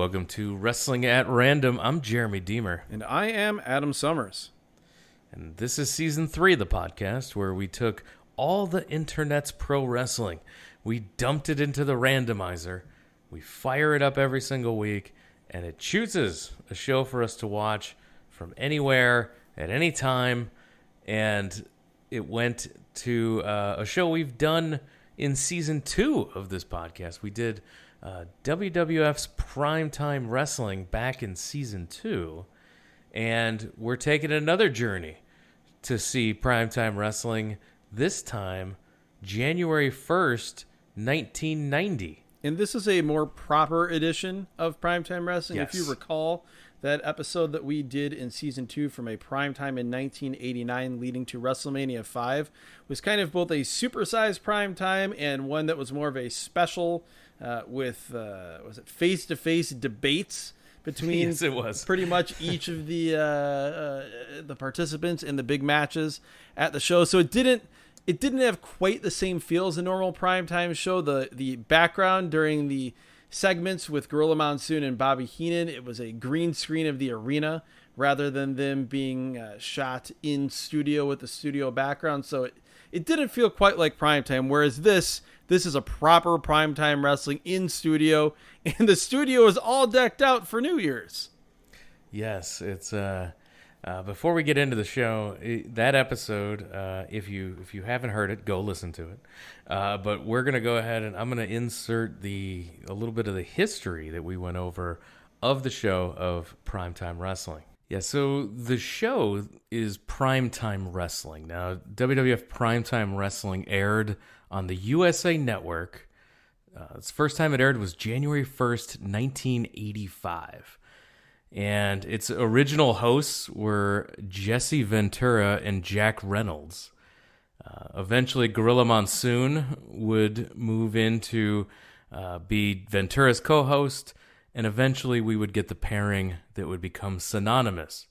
welcome to Wrestling at Random. I'm Jeremy Deemer. And I am Adam Summers. And this is Season 3 of the podcast, where we took all the internet's pro wrestling. We dumped it into the randomizer. We fire it up every single week, and it chooses a show for us to watch from anywhere, at any time. And it went to a show we've done in Season 2 of this podcast. We did WWF's Prime Time Wrestling back in Season 2, and we're taking another journey to see Prime Time Wrestling, this time January 1st, 1990. And this is a more proper edition of Prime Time Wrestling. Yes. If you recall, that episode that we did in Season 2 from a prime time in 1989 leading to WrestleMania 5 was kind of both a supersized prime time and one that was more of a special with was it face-to-face debates between Yes, it was. pretty much each of the participants in the big matches at the show. So it didn't have quite the same feel as a normal primetime show. The background during the segments with Gorilla Monsoon and Bobby Heenan, it was a green screen of the arena rather than them being shot in studio with the studio background. So it didn't feel quite like primetime, whereas this is a proper primetime wrestling in studio, and the studio is all decked out for New Year's. Yes, it's before we get into the show, that episode, if you haven't heard it, go listen to it. But we're going to go ahead and I'm going to insert a little bit of the history that we went over of the show of Primetime Wrestling. Yeah, so the show is Primetime Wrestling. Now, WWF Primetime Wrestling aired on the USA Network. The first time it aired was January 1st, 1985. And its original hosts were Jesse Ventura and Jack Reynolds. Eventually, Gorilla Monsoon would move in to be Ventura's co-host, and eventually we would get the pairing that would become synonymous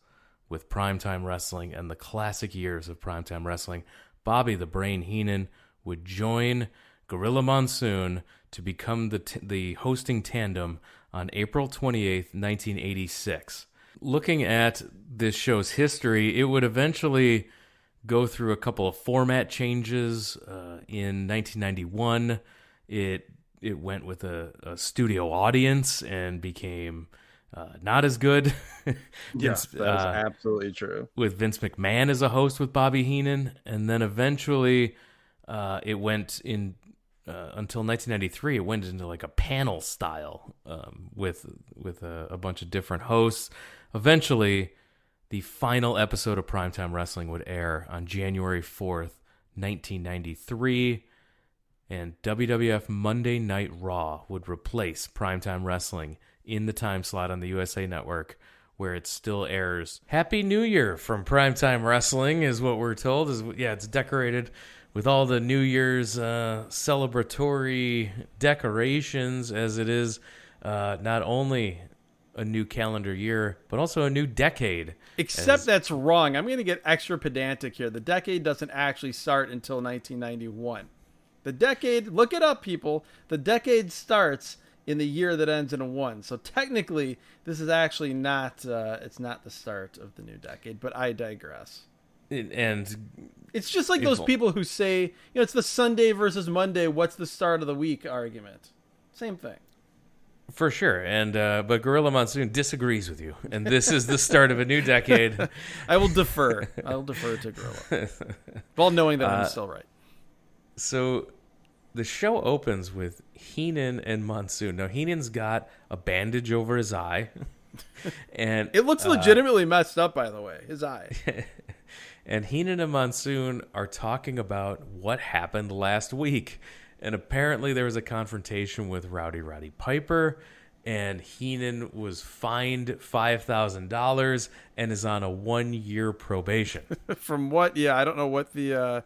with Primetime Wrestling and the classic years of Primetime Wrestling. Bobby the Brain Heenan would join Gorilla Monsoon to become the hosting tandem on April 28th, 1986. Looking at this show's history, it would eventually go through a couple of format changes. In 1991, it went with a studio audience and became not as good. Yes, that is absolutely true. With Vince McMahon as a host with Bobby Heenan, and then eventually it went in until 1993. It went into like a panel style with a bunch of different hosts. Eventually, the final episode of Primetime Wrestling would air on January 4th, 1993, and WWF Monday Night Raw would replace Primetime Wrestling in the time slot on the USA Network, where it still airs. Happy New Year from Primetime Wrestling is what we're told. It's decorated with all the New Year's celebratory decorations, as it is not only a new calendar year, but also a new decade. Except that's wrong. I'm going to get extra pedantic here. The decade doesn't actually start until 1991. The decade, look it up, people. The decade starts in the year that ends in a 1. So technically, this is actually not, it's not the start of the new decade, but I digress. And it's just like those people who say, it's the Sunday versus Monday, what's the start of the week argument. Same thing. For sure, and but Gorilla Monsoon disagrees with you, and this is the start of a new decade. I will defer. To Gorilla, while knowing that I'm still right. So, the show opens with Heenan and Monsoon. Now, Heenan's got a bandage over his eye, and it looks legitimately messed up. By the way, his eye. And Heenan and Monsoon are talking about what happened last week. And apparently there was a confrontation with Rowdy Roddy Piper, and Heenan was fined $5,000 and is on a 1-year probation. From what? Yeah, I don't know what the.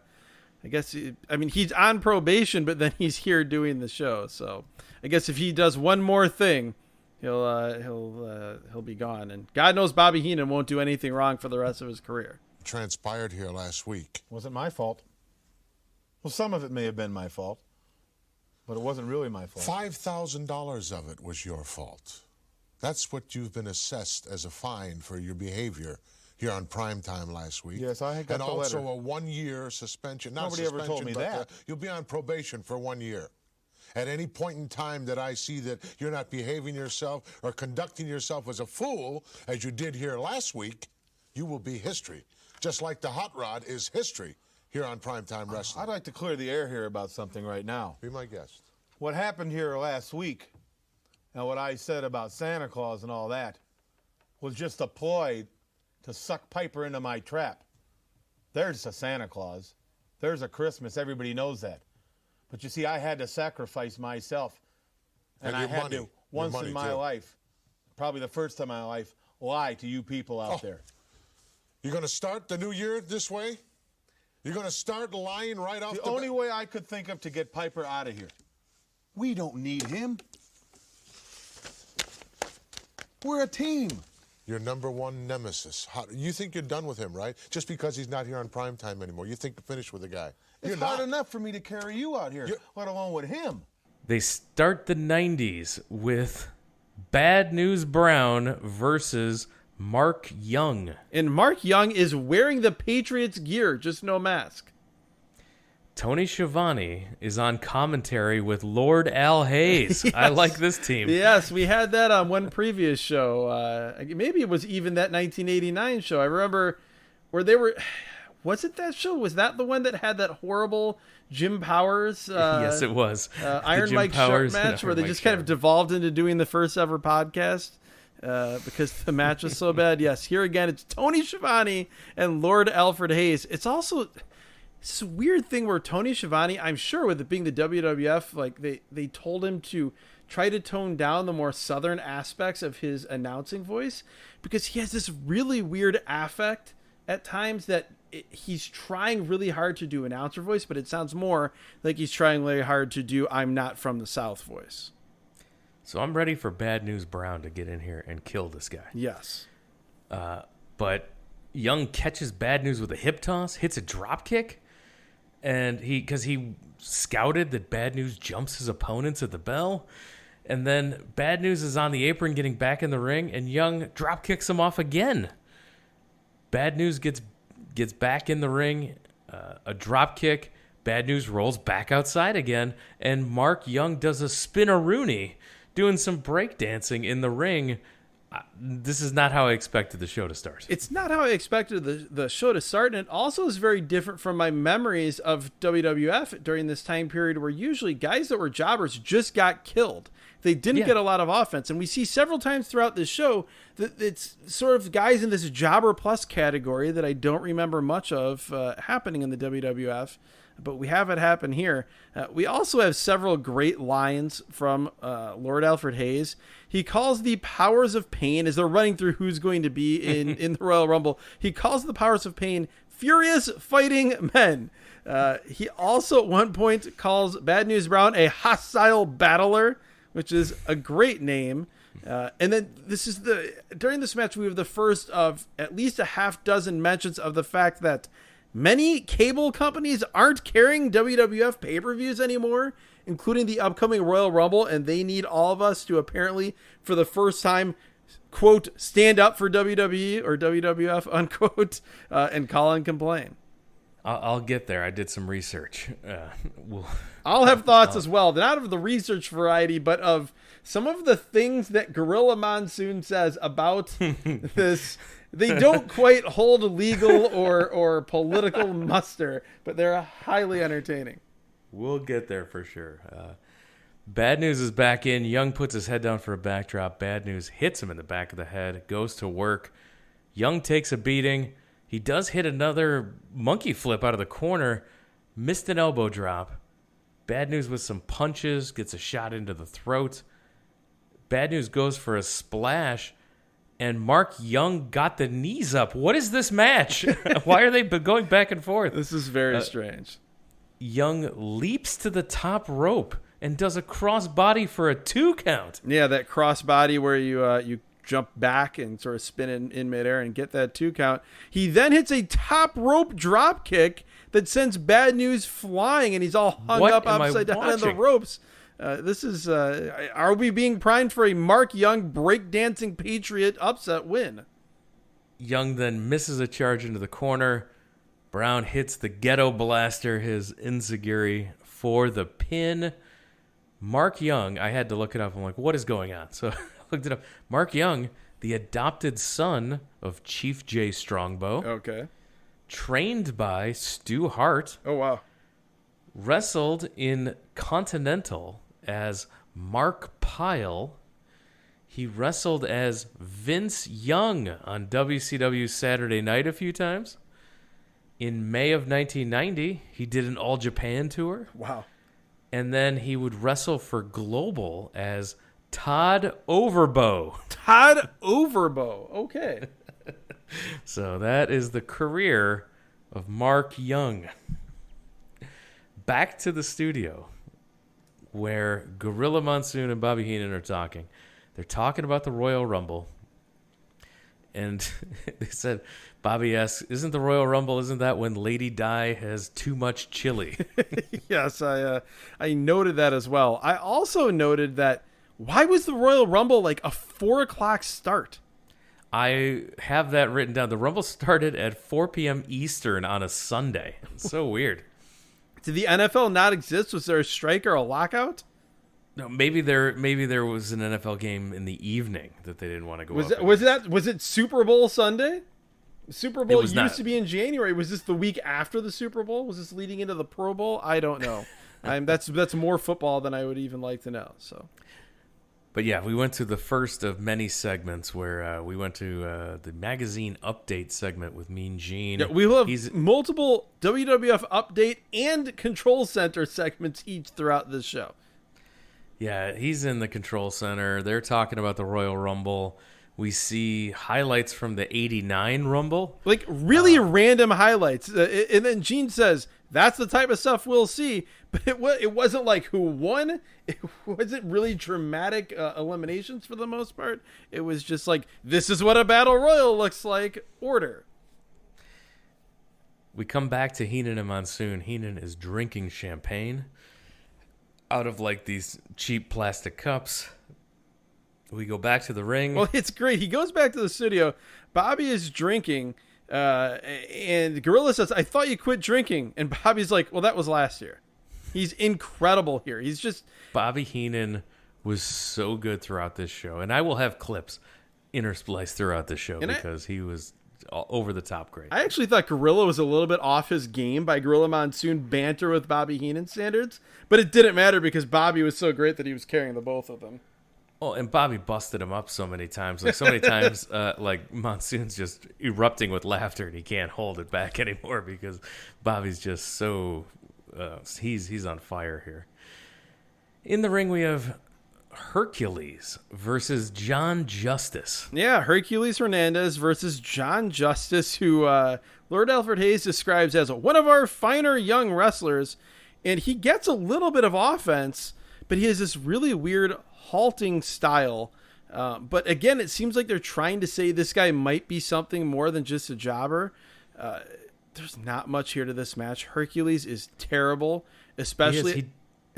I guess he's on probation, but then he's here doing the show. So I guess if he does one more thing, he'll be gone. And God knows Bobby Heenan won't do anything wrong for the rest of his career. Transpired here last week. Wasn't my fault. Well, some of it may have been my fault. But it wasn't really my fault. $5,000 of it was your fault. That's what you've been assessed as a fine for your behavior here on Prime Time last week. Yes, I got and the also letter. a 1-year suspension. Not Nobody suspension, ever told me but, that. You'll be on probation for 1 year. At any point in time that I see that you're not behaving yourself or conducting yourself as a fool, as you did here last week, you will be history. Just like the hot rod is history here on Primetime Wrestling. I'd like to clear the air here about something right now. Be my guest. What happened here last week and what I said about Santa Claus and all that was just a ploy to suck Piper into my trap. There's a Santa Claus. There's a Christmas. Everybody knows that. But you see, I had to sacrifice myself. And I your had money. to, once money, in my too. life, probably the first time in my life, lie to you people out there. You're going to start the new year this way? You're going to start lying right off The the only way I could think of to get Piper out of here. We don't need him. We're a team. Your number one nemesis. You think you're done with him, right? Just because he's not here on Primetime anymore. You think you're finished with the guy. It's You're hard not. enough for me to carry you out here, let alone with him. They start the 90s with Bad News Brown versus Mark Young. And Mark Young is wearing the Patriots gear, just no mask. Tony Shivani is on commentary with Lord Al Hayes. Yes. I like this team. Yes, we had that on one previous show. Maybe it was even that 1989 show. I remember where they were... Was it that show? Was that the one that had that horrible Jim Powers? Yes, it was. Iron Jim Mike Powers Sharp match and where Iron they Mike just kind of Sharp. devolved into doing the first ever podcast because the match was so bad. Yes, here again, it's Tony Schiavone and Lord Alfred Hayes. It's also this weird thing where Tony Schiavone, I'm sure with it being the WWF, like they told him to try to tone down the more southern aspects of his announcing voice because he has this really weird affect at times that he's trying really hard to do announcer voice, but it sounds more like he's trying really hard to do I'm not from the South voice. So I'm ready for Bad News Brown to get in here and kill this guy. Yes. But Young catches Bad News with a hip toss, hits a drop kick, and because he scouted that Bad News jumps his opponents at the bell, and then Bad News is on the apron getting back in the ring, and Young drop kicks him off again. Bad News gets back in the ring, a drop kick. Bad News rolls back outside again, and Mark Young does a spin-a-rooney, doing some breakdancing in the ring. This is not how I expected the show to start. It's not how I expected the show to start, and it also is very different from my memories of WWF during this time period where usually guys that were jobbers just got killed. They didn't get a lot of offense, and we see several times throughout this show that it's sort of guys in this jobber plus category that I don't remember much of happening in the WWF, but we have it happen here. We also have several great lines from Lord Alfred Hayes. He calls the powers of pain, as they're running through who's going to be in the Royal Rumble, he calls the powers of pain furious fighting men. He also at one point calls Bad News Brown a hostile battler, which is a great name. And then during this match, we have the first of at least a half dozen mentions of the fact that many cable companies aren't carrying WWF pay-per-views anymore, including the upcoming Royal Rumble, and they need all of us to apparently, for the first time, quote, stand up for WWE or WWF, unquote, and call and complain. I'll get there. I did some research. I'll have thoughts as well, not of the research variety, but of some of the things that Gorilla Monsoon says about this. They don't quite hold legal or political muster, but they're highly entertaining. We'll get there for sure. Bad News is back in. Young puts his head down for a backdrop. Bad News hits him in the back of the head, goes to work. Young takes a beating. He does hit another monkey flip out of the corner, missed an elbow drop. Bad News with some punches, gets a shot into the throat. Bad News goes for a splash, and Mark Young got the knees up. What is this match? Why are they going back and forth? This is very strange. Young leaps to the top rope and does a crossbody for a 2 count. Yeah, that crossbody where you jump back and sort of spin in midair and get that 2 count. He then hits a top rope drop kick that sends Bad News flying, and he's all hung What up am I upside down on the watching? ropes. This is, are we being primed for a Mark Young breakdancing Patriot upset win? Young then misses a charge into the corner. Brown hits the ghetto blaster, his enziguri, for the pin. Mark Young, I had to look it up. I'm like, what is going on? So I looked it up. Mark Young, the adopted son of Chief J. Strongbow. Okay. Trained by Stu Hart. Oh, wow. Wrestled in Continental as Mark Pyle. He wrestled as Vince Young on WCW Saturday Night a few times. In May of 1990, he did an All Japan tour. Wow. And then he would wrestle for Global as Todd Overbow. Todd Overbow. Okay. So that is the career of Mark Young. Back to the studio where Gorilla Monsoon and Bobby Heenan are talking. They're talking about the Royal Rumble. And they said, Bobby asks, isn't the Royal Rumble, isn't that when Lady Di has too much chili? Yes, I noted that as well. I also noted that, why was the Royal Rumble like a 4 o'clock start? I have that written down. The Rumble started at 4 p.m. Eastern on a Sunday. It's so weird. Did the NFL not exist? Was there a strike or a lockout? No, maybe there was an NFL game in the evening that they didn't want to go. Was it Super Bowl Sunday? Super Bowl used not. to be in January. Was this the week after the Super Bowl? Was this leading into the Pro Bowl? I don't know. That's more football than I would even like to know. So, but yeah, we went to the first of many segments where we went to the magazine update segment with Mean Gene. Yeah, we will have multiple WWF update and Control Center segments each throughout this show. Yeah, he's in the Control Center. They're talking about the Royal Rumble. We see highlights from the 89 Rumble. Like, really random highlights. And then Gene says, that's the type of stuff we'll see. But it wasn't like who won. It wasn't really dramatic eliminations for the most part. It was just like, this is what a battle royal looks like. Order. We come back to Heenan and Monsoon. Heenan is drinking champagne out of like these cheap plastic cups. We go back to the ring. Well, it's great. He goes back to the studio. Bobby is drinking, and Gorilla says, I thought you quit drinking. And Bobby's like, well, that was last year. He's incredible here. He's just... Bobby Heenan was so good throughout this show. And I will have clips interspliced throughout the show because he was over the top great. I actually thought Gorilla was a little bit off his game by Gorilla Monsoon banter with Bobby Heenan standards. But it didn't matter because Bobby was so great that he was carrying the both of them. Oh, and Bobby busted him up so many times. Like, so many times, like, Monsoon's just erupting with laughter, and he can't hold it back anymore because Bobby's just so... he's on fire here. In the ring, we have Hercules versus John Justice. Yeah, Hercules Hernandez versus John Justice, who Lord Alfred Hayes describes as one of our finer young wrestlers. And he gets a little bit of offense, but he has this really weird halting style. But again, it seems like they're trying to say this guy might be something more than just a jobber. There's not much here to this match. Hercules is terrible, especially he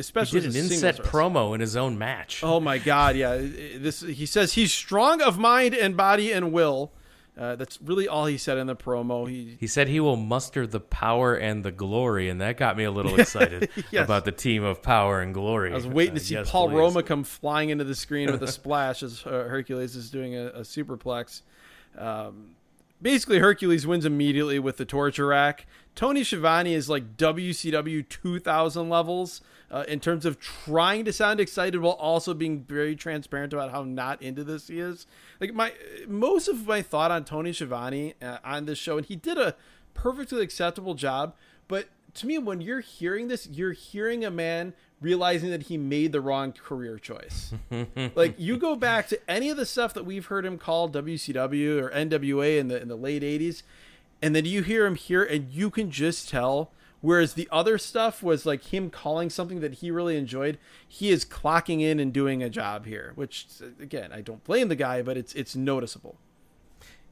did an inset promo in his own match. Oh my God, yeah. He says he's strong of mind and body and will. That's really all he said in the promo. He said he will muster the power and the glory, and that got me a little excited yes. about the team of power and glory. I was waiting to see Paul Roma come flying into the screen with a splash as Hercules is doing a superplex. Basically, Hercules wins immediately with the torture rack. Tony Schiavone is like WCW 2000 levels in terms of trying to sound excited while also being very transparent about how not into this he is. Like most of my thought on Tony Schiavone on this show, and he did a perfectly acceptable job, but to me, when you're hearing this, you're hearing a man realizing that he made the wrong career choice. Like, you go back to any of the stuff that we've heard him call WCW or NWA in the late 80s, and then you hear him here, and you can just tell, whereas the other stuff was like him calling something that he really enjoyed, he is clocking in and doing a job here, which, again, I don't blame the guy, but it's noticeable.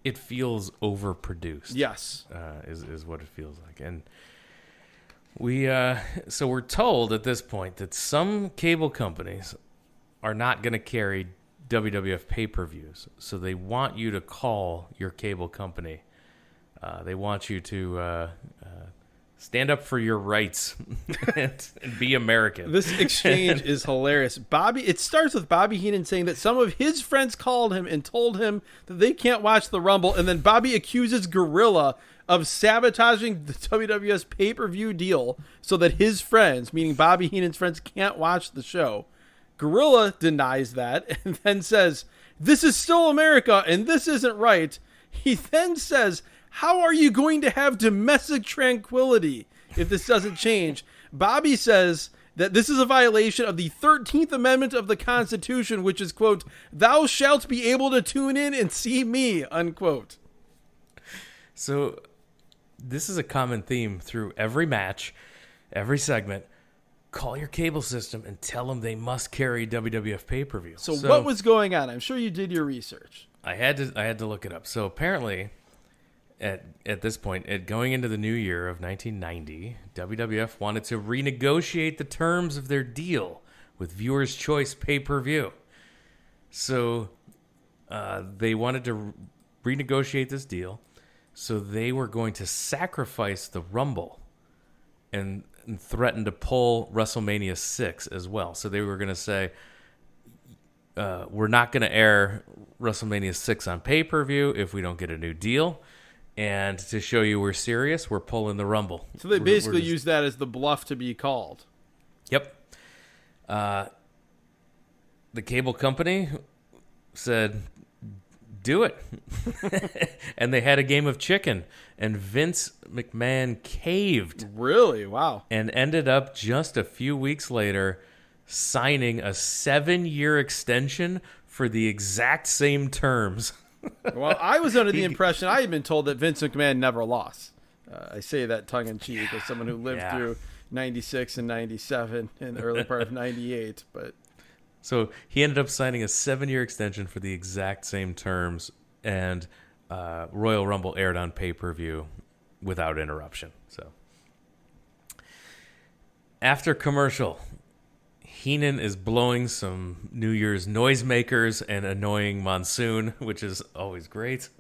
It feels overproduced. Yes. Is what it feels like. And So we're told at this point that some cable companies are not going to carry WWF pay-per-views. So they want you to call your cable company. They want you to stand up for your rights and be American. This exchange is hilarious. It starts with Bobby Heenan saying that some of his friends called him and told him that they can't watch the Rumble, and then Bobby accuses Gorilla of sabotaging the WWF's pay-per-view deal so that his friends, meaning Bobby Heenan's friends, can't watch the show. Gorilla denies that and then says, "This is still America and this isn't right." He then says, "How are you going to have domestic tranquility if this doesn't change?" Bobby says that this is a violation of the 13th Amendment of the Constitution, which is, quote, "Thou shalt be able to tune in and see me," unquote. So this is a common theme through every match, every segment. Call your cable system and tell them they must carry WWF pay-per-view. So what was going on? I'm sure you did your research. I had to look it up. So apparently, at this point, going into the new year of 1990, WWF wanted to renegotiate the terms of their deal with Viewers' Choice pay-per-view. So they wanted to renegotiate this deal. So they were going to sacrifice the Rumble and threaten to pull WrestleMania 6 as well. So they were going to say, we're not going to air WrestleMania 6 on pay-per-view if we don't get a new deal. And to show you we're serious, we're pulling the Rumble. So they basically used that as the bluff to be called. Yep. The cable company said, do it. And they had a game of chicken. And Vince McMahon caved. Really? Wow. And ended up just a few weeks later signing a 7-year extension for the exact same terms. Well, I was under the impression, I had been told that Vince McMahon never lost. I say that tongue-in-cheek as someone who lived through 96 and 97 and the early part of 98. But so he ended up signing a 7-year extension for the exact same terms, and Royal Rumble aired on pay-per-view without interruption. So after commercial, Heenan is blowing some New Year's noisemakers and annoying Monsoon, which is always great.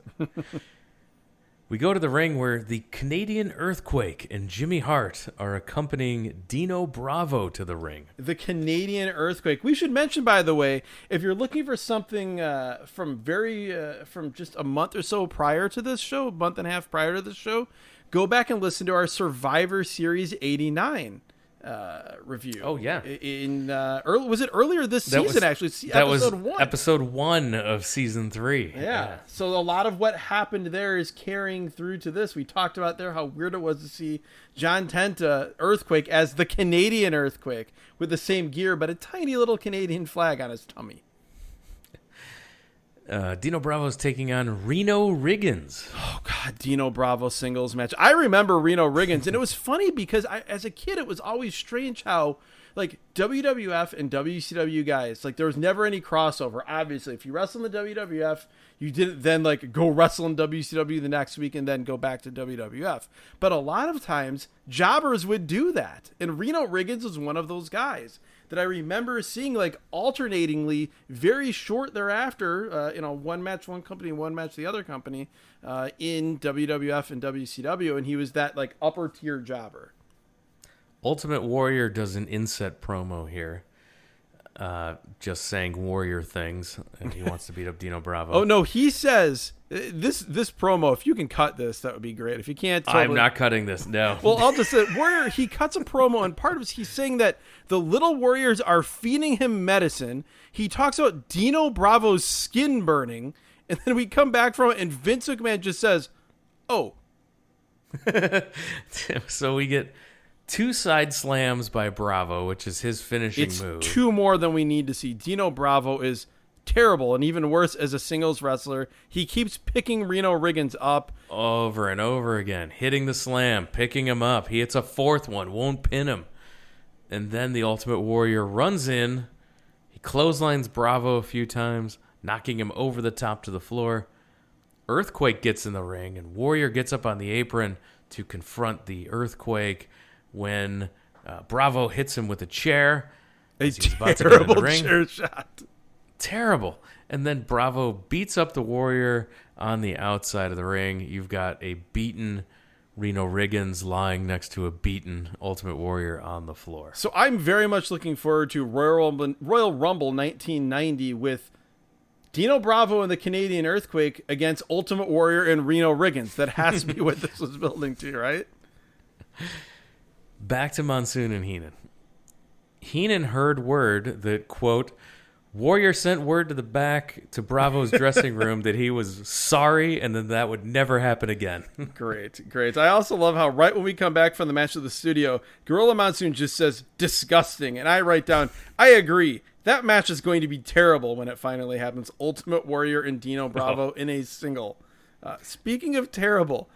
We go to the ring where the Canadian Earthquake and Jimmy Hart are accompanying Dino Bravo to the ring. The Canadian Earthquake. We should mention, by the way, if you're looking for something from just a month or so prior to this show, a month and a half prior to this show, go back and listen to our Survivor Series 89 review. Oh yeah, was it earlier this season? Episode 1 of season 3. Yeah. So a lot of what happened there is carrying through to this. We talked about there how weird it was to see John Tenta Earthquake as the Canadian Earthquake with the same gear, but a tiny little Canadian flag on his tummy. Dino Bravo's taking on Reno Riggins. Oh, God, Dino Bravo singles match. I remember Reno Riggins, and it was funny because as a kid, it was always strange how, like, WWF and WCW guys, like, there was never any crossover. Obviously, if you wrestle in the WWF, you didn't then, like, go wrestle in WCW the next week and then go back to WWF. But a lot of times, jobbers would do that, and Reno Riggins was one of those guys that I remember seeing, like, alternatingly very short thereafter, one match one company, one match the other company, in WWF and WCW, and he was that, like, upper tier jobber. Ultimate Warrior does an inset promo here, just saying warrior things, and he wants to beat up Dino Bravo. Oh no, he says this promo. If you can cut this, that would be great. If you can't, I'm not cutting this. No. Well, I'll just say Warrior. He cuts a promo, and part of it, he's saying that the Little Warriors are feeding him medicine. He talks about Dino Bravo's skin burning, and then we come back from it, and Vince McMahon just says, "Oh." So we get 2 side slams by Bravo, which is his finishing move. It's 2 more than we need to see. Dino Bravo is terrible, and even worse as a singles wrestler. He keeps picking Reno Riggins up over and over again, hitting the slam, picking him up. He hits a 4th one, won't pin him. And then the Ultimate Warrior runs in. He clotheslines Bravo a few times, knocking him over the top to the floor. Earthquake gets in the ring, and Warrior gets up on the apron to confront the Earthquake. when Bravo hits him with a chair. A as he's about to get in the terrible ring. chair shot. Terrible. And then Bravo beats up the Warrior on the outside of the ring. You've got a beaten Reno Riggins lying next to a beaten Ultimate Warrior on the floor. So I'm very much looking forward to Royal Rumble 1990 with Dino Bravo and the Canadian Earthquake against Ultimate Warrior and Reno Riggins. That has to be what this was building to, right? Back to Monsoon and Heenan. Heenan heard word that, quote, Warrior sent word to the back to Bravo's dressing room that he was sorry and then that would never happen again. Great. I also love how right when we come back from the match to the studio, Gorilla Monsoon just says, disgusting. And I write down, I agree. That match is going to be terrible when it finally happens. Ultimate Warrior and Dino Bravo in a single. Speaking of terrible,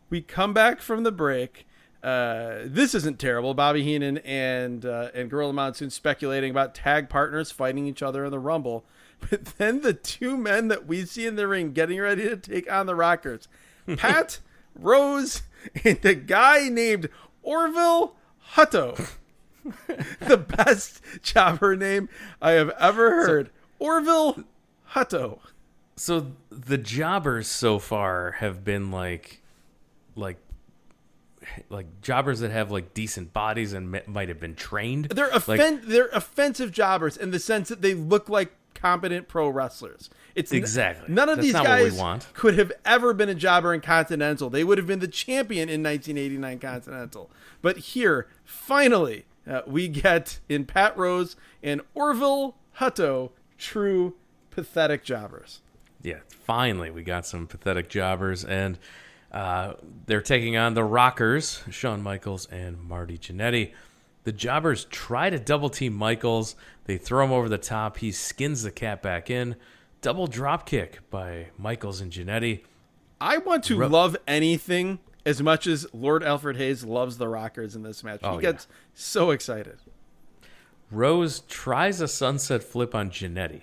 we come back from the break. This isn't terrible. Bobby Heenan and Gorilla Monsoon speculating about tag partners fighting each other in the Rumble. But then the two men that we see in the ring getting ready to take on the Rockers, Pat Rose and a guy named Orville Hutto. The best jobber name I have ever heard. Orville Hutto. So the jobbers so far have been like jobbers that have like decent bodies and might have been trained. They're offensive jobbers in the sense that they look like competent pro wrestlers. It's exactly none of That's these not guys what we want. could have ever been a jobber in Continental. They would have been the champion in 1989 Continental. But here, finally, we get in Pat Rose and Orville Hutto true pathetic jobbers. Yeah, finally we got some pathetic jobbers, and they're taking on the Rockers, Shawn Michaels and Marty Jannetty. The jobbers try to double team Michaels. They throw him over the top. He skins the cat back in. Double drop kick by Michaels and Jannetty. I want to love anything as much as Lord Alfred Hayes loves the Rockers in this match. He gets so excited. Rose tries a sunset flip on Jannetty.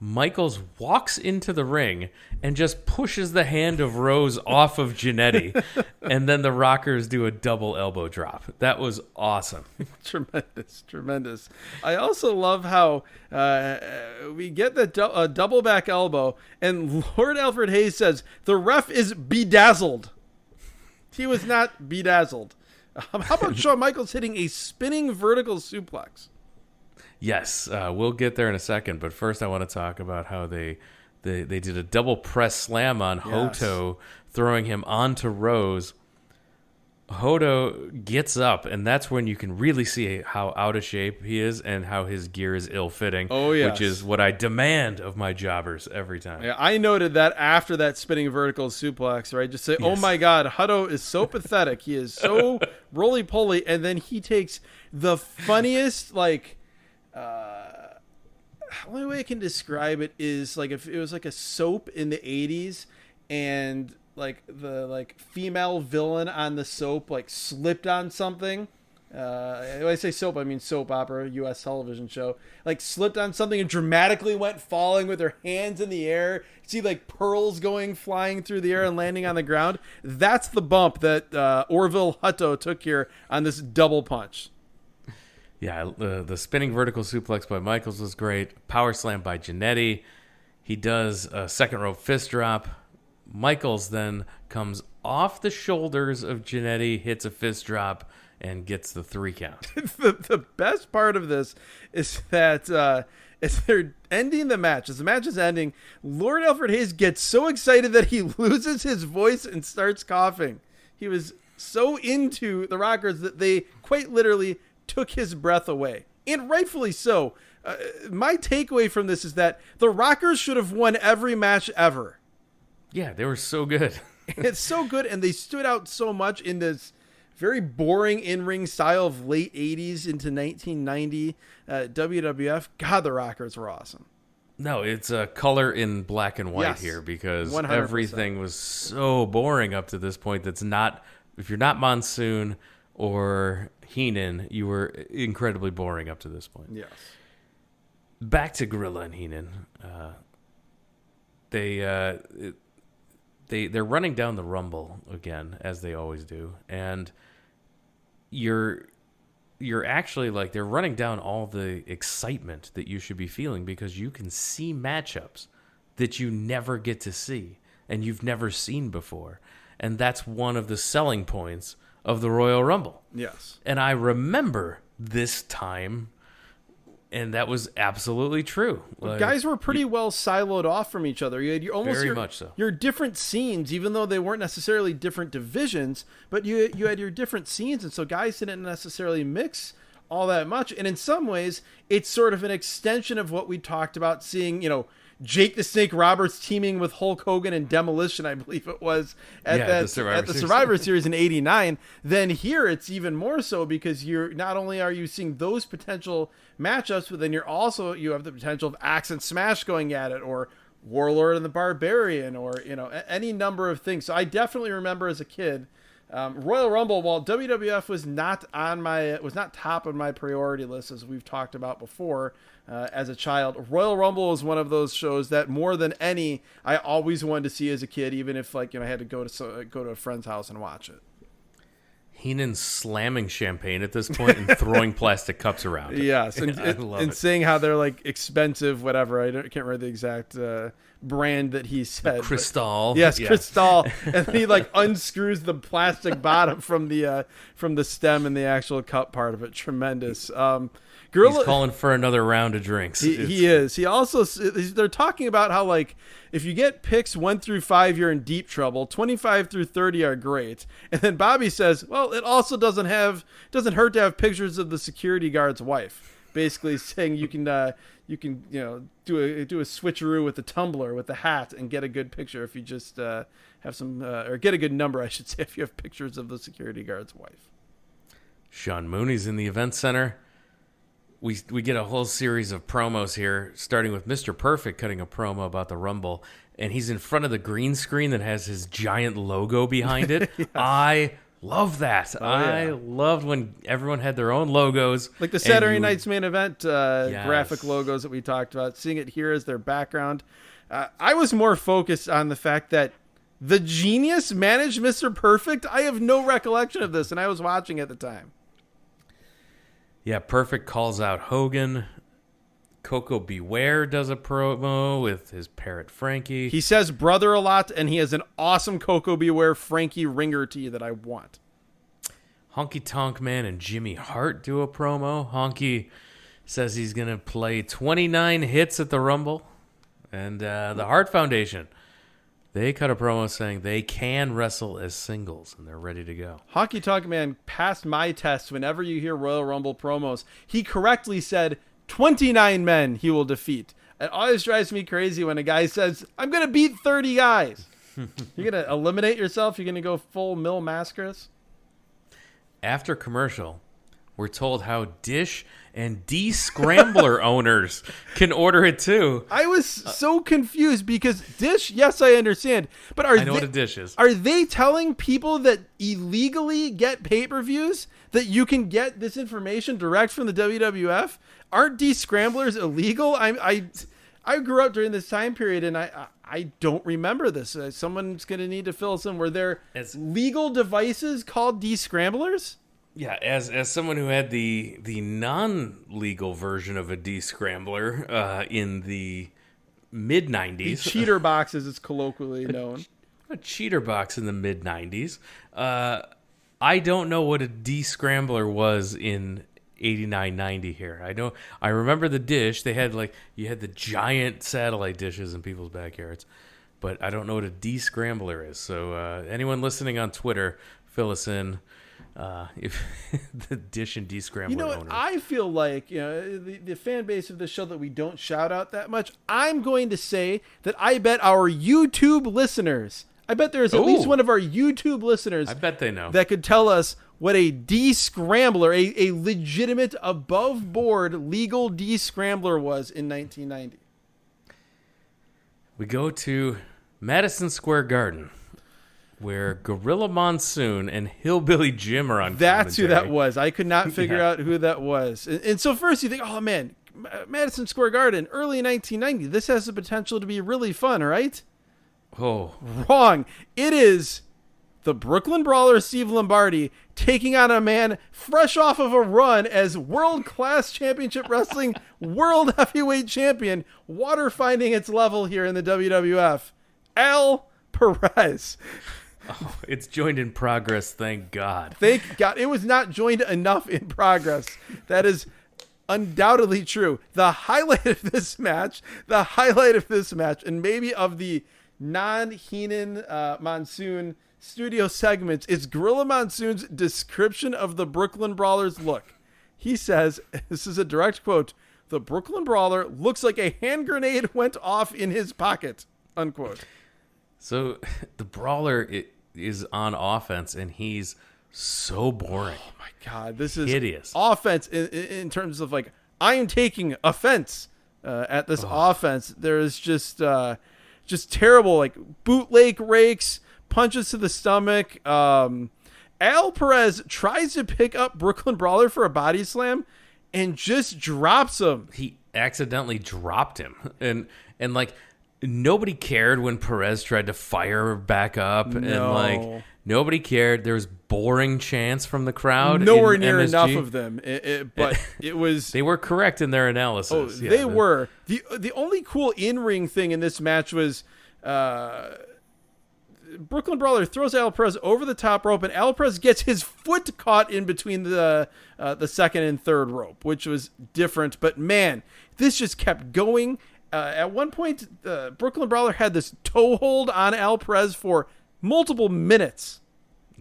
Michaels walks into the ring and just pushes the hand of Rose off of Jannetty, and then the Rockers do a double elbow drop. That was awesome. Tremendous. I also love how we get the double back elbow, and Lord Alfred Hayes says the ref is bedazzled. He was not bedazzled. How about Shawn Michaels hitting a spinning vertical suplex? Yes, we'll get there in a second, but first I want to talk about how they did a double press slam on Hoto, throwing him onto Rose. Hoto gets up, and that's when you can really see how out of shape he is and how his gear is ill-fitting, which is what I demand of my jobbers every time. Yeah, I noted that after that spinning vertical suplex, right? Just say, oh my God, Hutto is so pathetic. He is so roly-poly, and then he takes the funniest, only way I can describe it is like if it was like a soap in the 80s and like the female villain on the soap slipped on something. When I say soap, I mean soap opera, U.S. television show. Slipped on something and dramatically went falling with her hands in the air. You see pearls going flying through the air and landing on the ground. That's the bump that Orville Hutto took here on this double punch. Yeah, the spinning vertical suplex by Michaels was great. Power slam by Jannetty. He does a second rope fist drop. Michaels then comes off the shoulders of Jannetty, hits a fist drop, and gets the 3 count. The best part of this is that as they're ending the match, as the match is ending, Lord Alfred Hayes gets so excited that he loses his voice and starts coughing. He was so into the Rockers that they quite literally took his breath away, and rightfully so. My takeaway from this is that the Rockers should have won every match ever. Yeah, they were so good. It's so good, and they stood out so much in this very boring in-ring style of late 80s into 1990 WWF. God, the Rockers were awesome. No, it's a color in black and white here because 100%. Everything was so boring up to this point. That's not, if you're not Monsoon or Heenan, you were incredibly boring up to this point. Yes. Back to Gorilla and Heenan. They're running down the Rumble again, as they always do, and you're actually like they're running down all the excitement that you should be feeling because you can see matchups that you never get to see and you've never seen before. And that's one of the selling points of the Royal Rumble. Yes. And I remember this time, and that was absolutely true. Like, guys were pretty well siloed off from each other. You had much so. Your different scenes, even though they weren't necessarily different divisions, but you had your different scenes, and so guys didn't necessarily mix all that much. And in some ways, it's sort of an extension of what we talked about seeing, Jake the Snake Roberts teaming with Hulk Hogan and Demolition, I believe it was, at the Survivor Series in '89. Then here it's even more so because you're not only are you seeing those potential matchups, but then you have the potential of Axe and Smash going at it, or Warlord and the Barbarian, or any number of things. So I definitely remember as a kid, Royal Rumble, while WWF was not top of my priority list, as we've talked about before, as a child, Royal Rumble was one of those shows that more than any I always wanted to see as a kid, even if I had to go to a friend's house and watch it. Heenan slamming champagne at this point and throwing plastic cups around. Yes, and saying how they're like expensive, whatever. I can't remember the exact brand that he said. Cristal. Yes, yeah. Cristal. And he unscrews the plastic bottom from the stem and the actual cup part of it. Tremendous. He's calling for another round of drinks. He is. He also, they're talking about how if you get picks 1 through 5, you're in deep trouble. 25 through 30 are great. And then Bobby says, well, it also doesn't hurt to have pictures of the security guard's wife. Basically saying you can do a switcheroo with the tumbler with the hat and get a good picture if you just have some or get a good number, I should say, if you have pictures of the security guard's wife. Sean Mooney's in the event center. We get a whole series of promos here, starting with Mr. Perfect cutting a promo about the Rumble, and he's in front of the green screen that has his giant logo behind it. Yes. I love that. I loved when everyone had their own logos. Like the Saturday Night's Main Event graphic logos that we talked about, seeing it here as their background. I was more focused on the fact that the Genius managed Mr. Perfect. I have no recollection of this, and I was watching at the time. Yeah, Perfect calls out Hogan. Coco Beware does a promo with his parrot Frankie. He says brother a lot, and he has an awesome Coco Beware Frankie ringer tee that I want. Honky Tonk Man and Jimmy Hart do a promo. Honky says he's going to play 29 hits at the Rumble. And the Hart Foundation, they cut a promo saying they can wrestle as singles, and they're ready to go. Honky Tonk Man passed my test whenever you hear Royal Rumble promos. He correctly said 29 men he will defeat. It always drives me crazy when a guy says, I'm going to beat 30 guys. You're going to eliminate yourself? You're going to go full Mil Mascaras? After commercial, we're told how Dish and D-Scrambler owners can order it too. I was so confused because Dish, yes, I understand, but I know what a Dish is. Are they telling people that illegally get pay-per-views that you can get this information direct from the WWF? Aren't D-Scramblers illegal? I grew up during this time period, and I don't remember this. Someone's going to need to fill us in. Were there legal devices called D-Scramblers? Yeah, as someone who had the non-legal version of a D-Scrambler in the mid-90s. The cheater box, as it's colloquially known. A cheater box in the mid-90s. I don't know what a D-Scrambler was in 89, 90 here. I remember the Dish. They had you had the giant satellite dishes in people's backyards. But I don't know what a D-Scrambler is. So anyone listening on Twitter, fill us in. If the Dish and D-Scrambler owners. I feel like the fan base of this show that we don't shout out that much. I'm going to say that I bet our YouTube listeners, I bet there's at least one of our YouTube listeners, I bet they know, that could tell us what a D-Scrambler, a legitimate above board legal D-Scrambler was in 1990. We go to Madison Square Garden, where Gorilla Monsoon and Hillbilly Jim are on That's commentary. Who that was. I could not figure out who that was. And so first you think, oh man, Madison Square Garden, early 1990. This has the potential to be really fun, right? Oh. Wrong. It is the Brooklyn Brawler Steve Lombardi taking on a man fresh off of a run as world-class championship wrestling world heavyweight champion, water finding its level here in the WWF, Al Perez. Oh, it's joined in progress, thank God. Thank God. It was not joined enough in progress. That is undoubtedly true. The highlight of this match, and maybe of the non-Heenan Monsoon studio segments, is Gorilla Monsoon's description of the Brooklyn Brawler's look. He says, this is a direct quote, "The Brooklyn Brawler looks like a hand grenade went off in his pocket," unquote. So the Brawler is on offense, and he's so boring. Oh my God, this is hideous. Offense in terms of like, I am taking offense at this offense. There is just terrible, like bootleg rakes, punches to the stomach. Al Perez tries to pick up Brooklyn Brawler for a body slam and just drops him. He accidentally dropped him, and like nobody cared when Perez tried to fire back up, and like nobody cared. There was boring chants from the crowd. Nowhere in near MSG. enough of them, but it was. They were correct in their analysis. Oh, yeah, they were. The only cool in-ring thing in this match was Brooklyn Brawler throws Al Perez over the top rope, and Al Perez gets his foot caught in between the second and third rope, which was different. But man, this just kept going. At one point, Brooklyn Brawler had this toe hold on Al Perez for multiple minutes.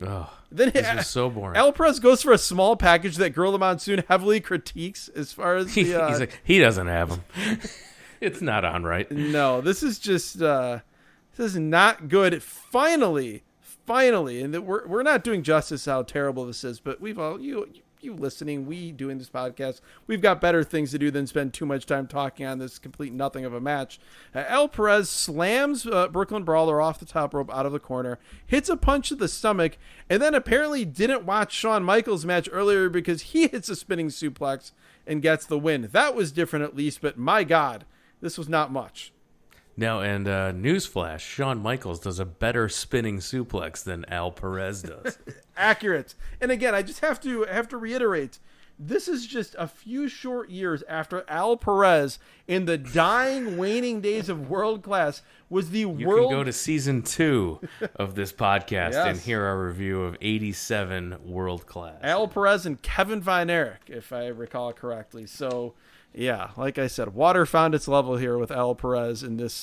Oh, Then this was so boring. Al Perez goes for a small package that Gorilla Monsoon heavily critiques as far as the... He's like, he doesn't have them. It's not on right. No, this is just... this is not good. Finally, and we're not doing justice how terrible this is, but we've all... You listening, we doing this podcast, we've got better things to do than spend too much time talking on this complete nothing of a match. Al Perez slams Brooklyn Brawler off the top rope out of the corner, hits a punch to the stomach, and then apparently didn't watch Shawn Michaels' match earlier because he hits a spinning suplex and gets the win. That was different at least, but my God, this was not much. Now, and newsflash, Shawn Michaels does a better spinning suplex than Al Perez does. Accurate. And again, I just have to reiterate, this is just a few short years after Al Perez, in the dying, waning days of World Class, was the You world... can go to season 2 of this podcast Yes. and hear our review of 87 World Class. Al Perez and Kevin Von Erich, if I recall correctly. So, yeah, like I said, water found its level here with Al Perez in this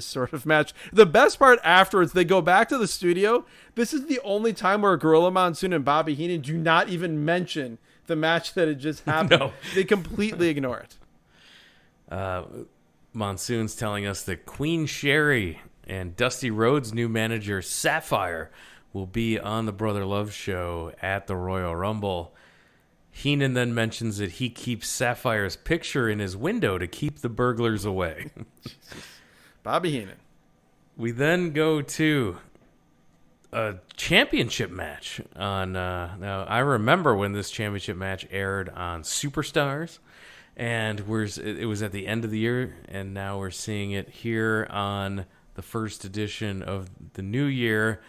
sort of match. The best part afterwards, they go back to the studio. This is the only time where Gorilla Monsoon and Bobby Heenan do not even mention the match that had just happened. No. They completely ignore it. Monsoon's telling us that Queen Sherry and Dusty Rhodes' new manager, Sapphire, will be on the Brother Love show at the Royal Rumble. Heenan then mentions that he keeps Sapphire's picture in his window to keep the burglars away. Bobby Heenan. We then go to a championship match on now I remember when this championship match aired on Superstars, and it was at the end of the year, and now we're seeing it here on the first edition of the new year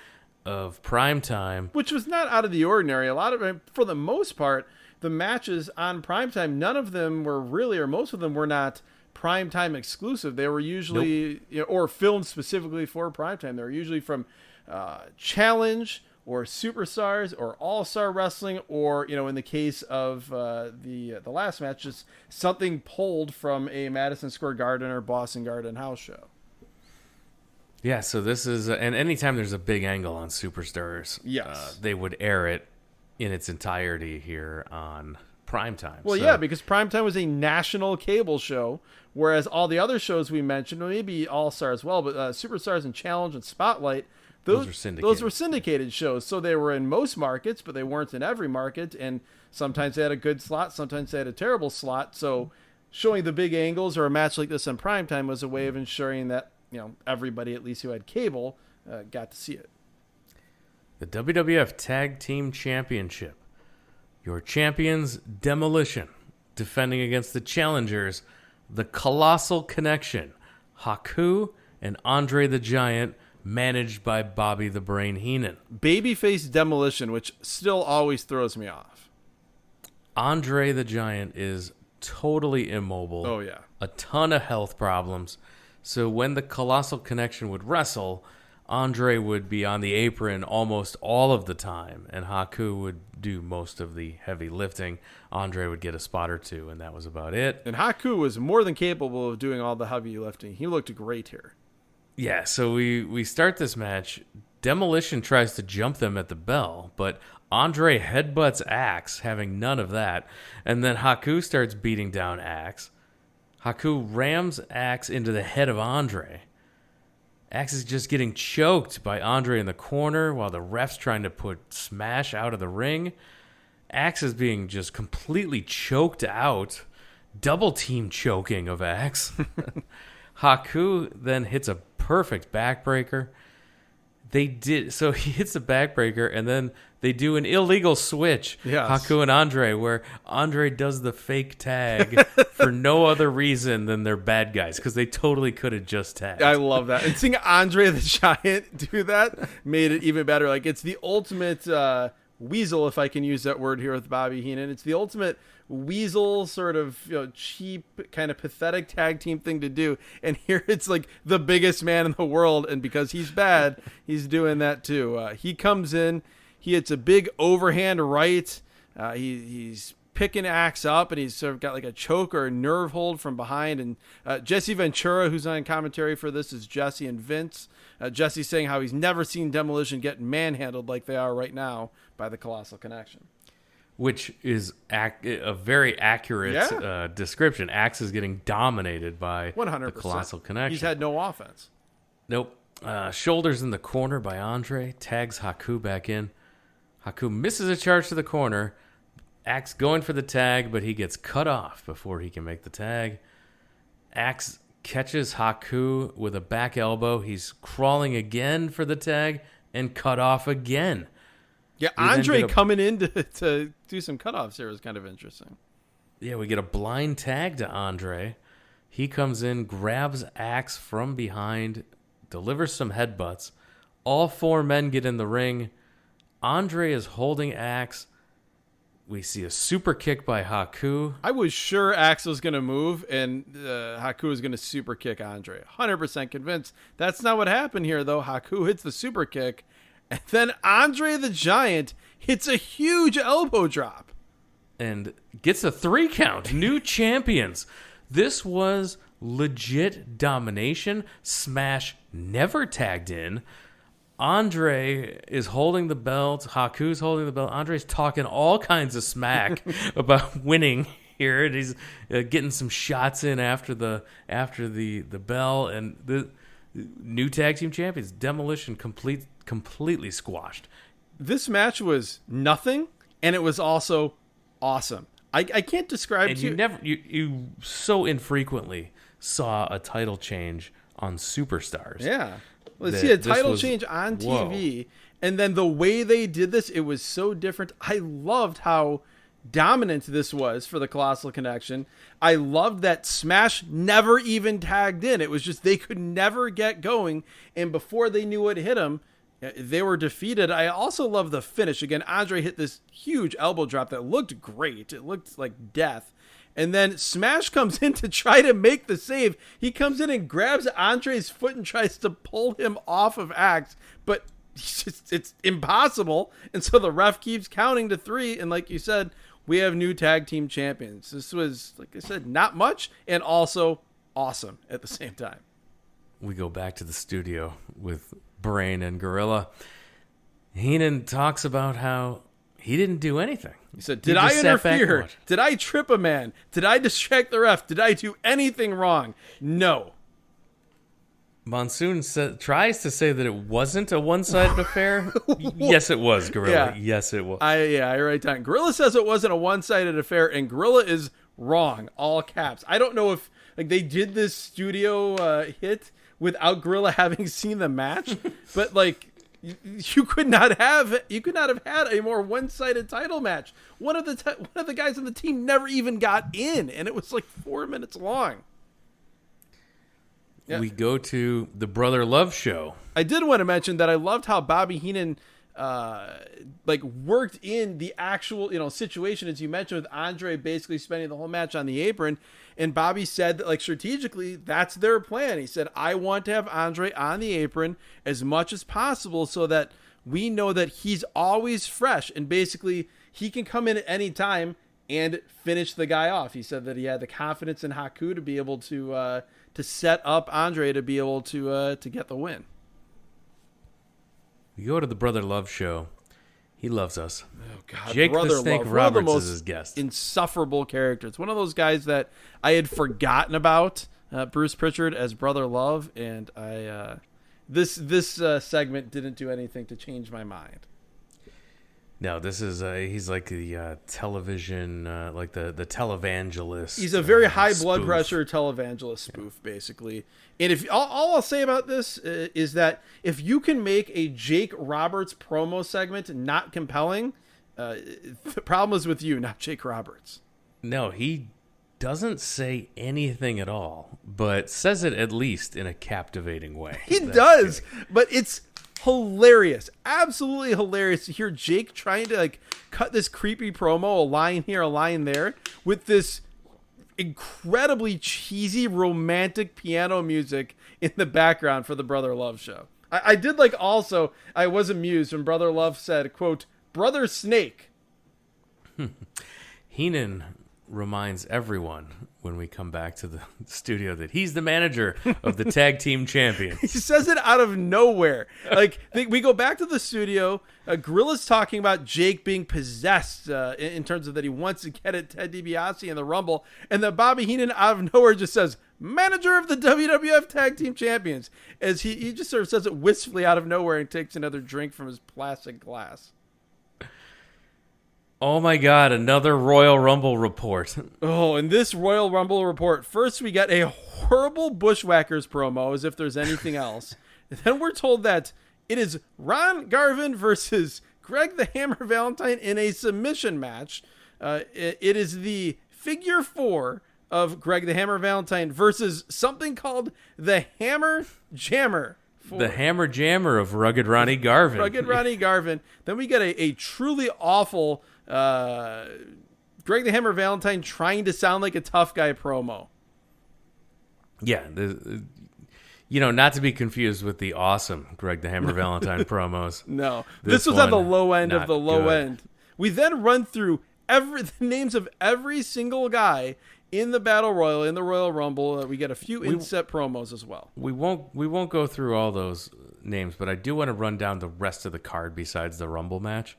of Prime Time, which was not out of the ordinary. A lot of, for the most part, the matches on Prime Time, none of them were really, or most of them were not Prime Time exclusive. They were usually or filmed specifically for Prime Time. They were usually from Challenge or Superstars or All-Star Wrestling, or in the case of the last match, just something pulled from a Madison Square Garden or Boston Garden house show. Yeah, so this is and anytime there's a big angle on Superstars, yes, they would air it in its entirety here on Primetime. Well, yeah, because Primetime was a national cable show, whereas all the other shows we mentioned, maybe All-Star as well, but Superstars and Challenge and Spotlight, those were syndicated shows. So they were in most markets, but they weren't in every market, and sometimes they had a good slot, sometimes they had a terrible slot. So showing the big angles or a match like this on Primetime was a way of ensuring that everybody, at least who had cable, got to see it. The WWF Tag Team Championship. Your champions, Demolition, defending against the challengers, the Colossal Connection, Haku and Andre the Giant, managed by Bobby the Brain Heenan. Babyface Demolition, which still always throws me off. Andre the Giant is totally immobile. Oh, yeah. A ton of health problems. So when the Colossal Connection would wrestle, Andre would be on the apron almost all of the time, and Haku would do most of the heavy lifting. Andre would get a spot or two, and that was about it. And Haku was more than capable of doing all the heavy lifting. He looked great here. Yeah, so we start this match. Demolition tries to jump them at the bell, but Andre headbutts Axe, having none of that. And then Haku starts beating down Axe. Haku rams Axe into the head of Andre. Axe is just getting choked by Andre in the corner while the ref's trying to put Smash out of the ring. Axe is being just completely choked out. Double team choking of Axe. Haku then hits a perfect backbreaker. So he hits a backbreaker, and then they do an illegal switch, yes. Haku and Andre, where Andre does the fake tag for no other reason than they're bad guys, because they totally could have just tagged. I love that. And seeing Andre the Giant do that made it even better. Like, it's the ultimate weasel, if I can use that word here with Bobby Heenan. It's the ultimate weasel, sort of, cheap, kind of pathetic tag team thing to do. And here it's like the biggest man in the world, and because he's bad, he's doing that too. He comes in, he hits a big overhand right. He's picking Axe up, and he's sort of got like a choke or a nerve hold from behind. And Jesse Ventura, who's on commentary for this, is Jesse and Vince. Jesse saying how he's never seen Demolition get manhandled like they are right now by the Colossal Connection. Which is a very accurate description. Axe is getting dominated by 100%. the Colossal Connection. He's had no offense. Nope. Shoulders in the corner by Andre. Tags Haku back in. Haku misses a charge to the corner. Axe going for the tag, but he gets cut off before he can make the tag. Axe catches Haku with a back elbow. He's crawling again for the tag and cut off again. Yeah, Andre coming in to do some cutoffs here was kind of interesting. Yeah, we get a blind tag to Andre. He comes in, grabs Axe from behind, delivers some headbutts. All four men get in the ring. Andre is holding Axe. We see a super kick by Haku. I was sure Axe was going to move, and Haku was going to super kick Andre. 100% convinced. That's not what happened here, though. Haku hits the super kick, and then Andre the Giant hits a huge elbow drop. And gets a 3 count. New champions. This was legit domination. Smash never tagged in. Andre is holding the belt. Haku's holding the belt. Andre's talking all kinds of smack about winning here. And he's getting some shots in after the bell. And the new tag team champions, Demolition, completely squashed. This match was nothing, and it was also awesome. I can't describe and to you. You so infrequently saw a title change on Superstars. Yeah. Let's see a title change on TV, and then the way they did this, it was so different. I loved how dominant this was for the Colossal Connection. I loved that Smash never even tagged in. It was just they could never get going, and before they knew what hit them, they were defeated. I also love the finish. Again, Andre hit this huge elbow drop that looked great. It looked like death. And then Smash comes in to try to make the save. He comes in and grabs Andre's foot and tries to pull him off of Axe, but it's impossible. And so the ref keeps counting to 3. And like you said, we have new tag team champions. This was, like I said, not much and also awesome at the same time. We go back to the studio with Brain and Gorilla. Heenan talks about how he didn't do anything. He said, did I interfere? Did I trip a man? Did I distract the ref? Did I do anything wrong? No. Monsoon tries to say that it wasn't a one-sided affair. Yes, it was, Gorilla. Yeah. Yes, it was. I write down. Gorilla says it wasn't a one-sided affair, and Gorilla is wrong, all caps. I don't know if they did this studio hit without Gorilla having seen the match, but you could not have had a more one-sided title match. One of the guys on the team never even got in, and it was like 4 minutes long. we go to the Brother Love show. I did want to mention that I loved how Bobby Heenan worked in the actual situation, as you mentioned, with Andre basically spending the whole match on the apron, and Bobby said that strategically that's their plan. He said, I want to have Andre on the apron as much as possible so that we know that he's always fresh and basically he can come in at any time and finish the guy off. He said that he had the confidence in Haku to be able to set up Andre to be able to get the win. We go to the Brother Love show. He loves us. Oh God, Jake Brother the Snake Love, Roberts is his guest. Insufferable characters. One of those guys that I had forgotten about, Bruce Pritchard as Brother Love, and this segment didn't do anything to change my mind. No, this is he's like the television, like the televangelist. He's a very high spoof. blood pressure televangelist spoof, basically. And if all I'll say about this is that if you can make a Jake Roberts promo segment not compelling, the problem is with you, not Jake Roberts. No, he doesn't say anything at all, but says it at least in a captivating way. He does, but it's hilarious, absolutely hilarious to hear Jake trying to cut this creepy promo, a line here, a line there, with this incredibly cheesy romantic piano music in the background for the Brother Love show. I did also, I was amused when Brother Love said, quote, Brother Snake. Heenan reminds everyone when we come back to the studio that he's the manager of the tag team champions. He says it out of nowhere. We go back to the studio. Gorilla's talking about Jake being possessed in terms of that he wants to get at Ted DiBiase in the Rumble. And then Bobby Heenan out of nowhere just says, manager of the WWF Tag Team Champions. As he just sort of says it wistfully out of nowhere and takes another drink from his plastic glass. Oh my God, another Royal Rumble report. Oh, in this Royal Rumble report, first we got a horrible Bushwhackers promo, as if there's anything else. And then we're told that it is Ron Garvin versus Greg the Hammer Valentine in a submission match. It is the figure 4 of Greg the Hammer Valentine versus something called the Hammer Jammer. The Hammer Jammer of Rugged Ronnie Garvin. Rugged Ronnie Garvin. Then we get a truly awful Greg the Hammer Valentine trying to sound like a tough guy promo. Yeah, not to be confused with the awesome Greg the Hammer Valentine promos. No, this was on the low end of the low end. We then run through the names of every single guy in the Battle Royal, in the Royal Rumble. We get a few inset promos as well. We won't go through all those names, but I do want to run down the rest of the card besides the Rumble match.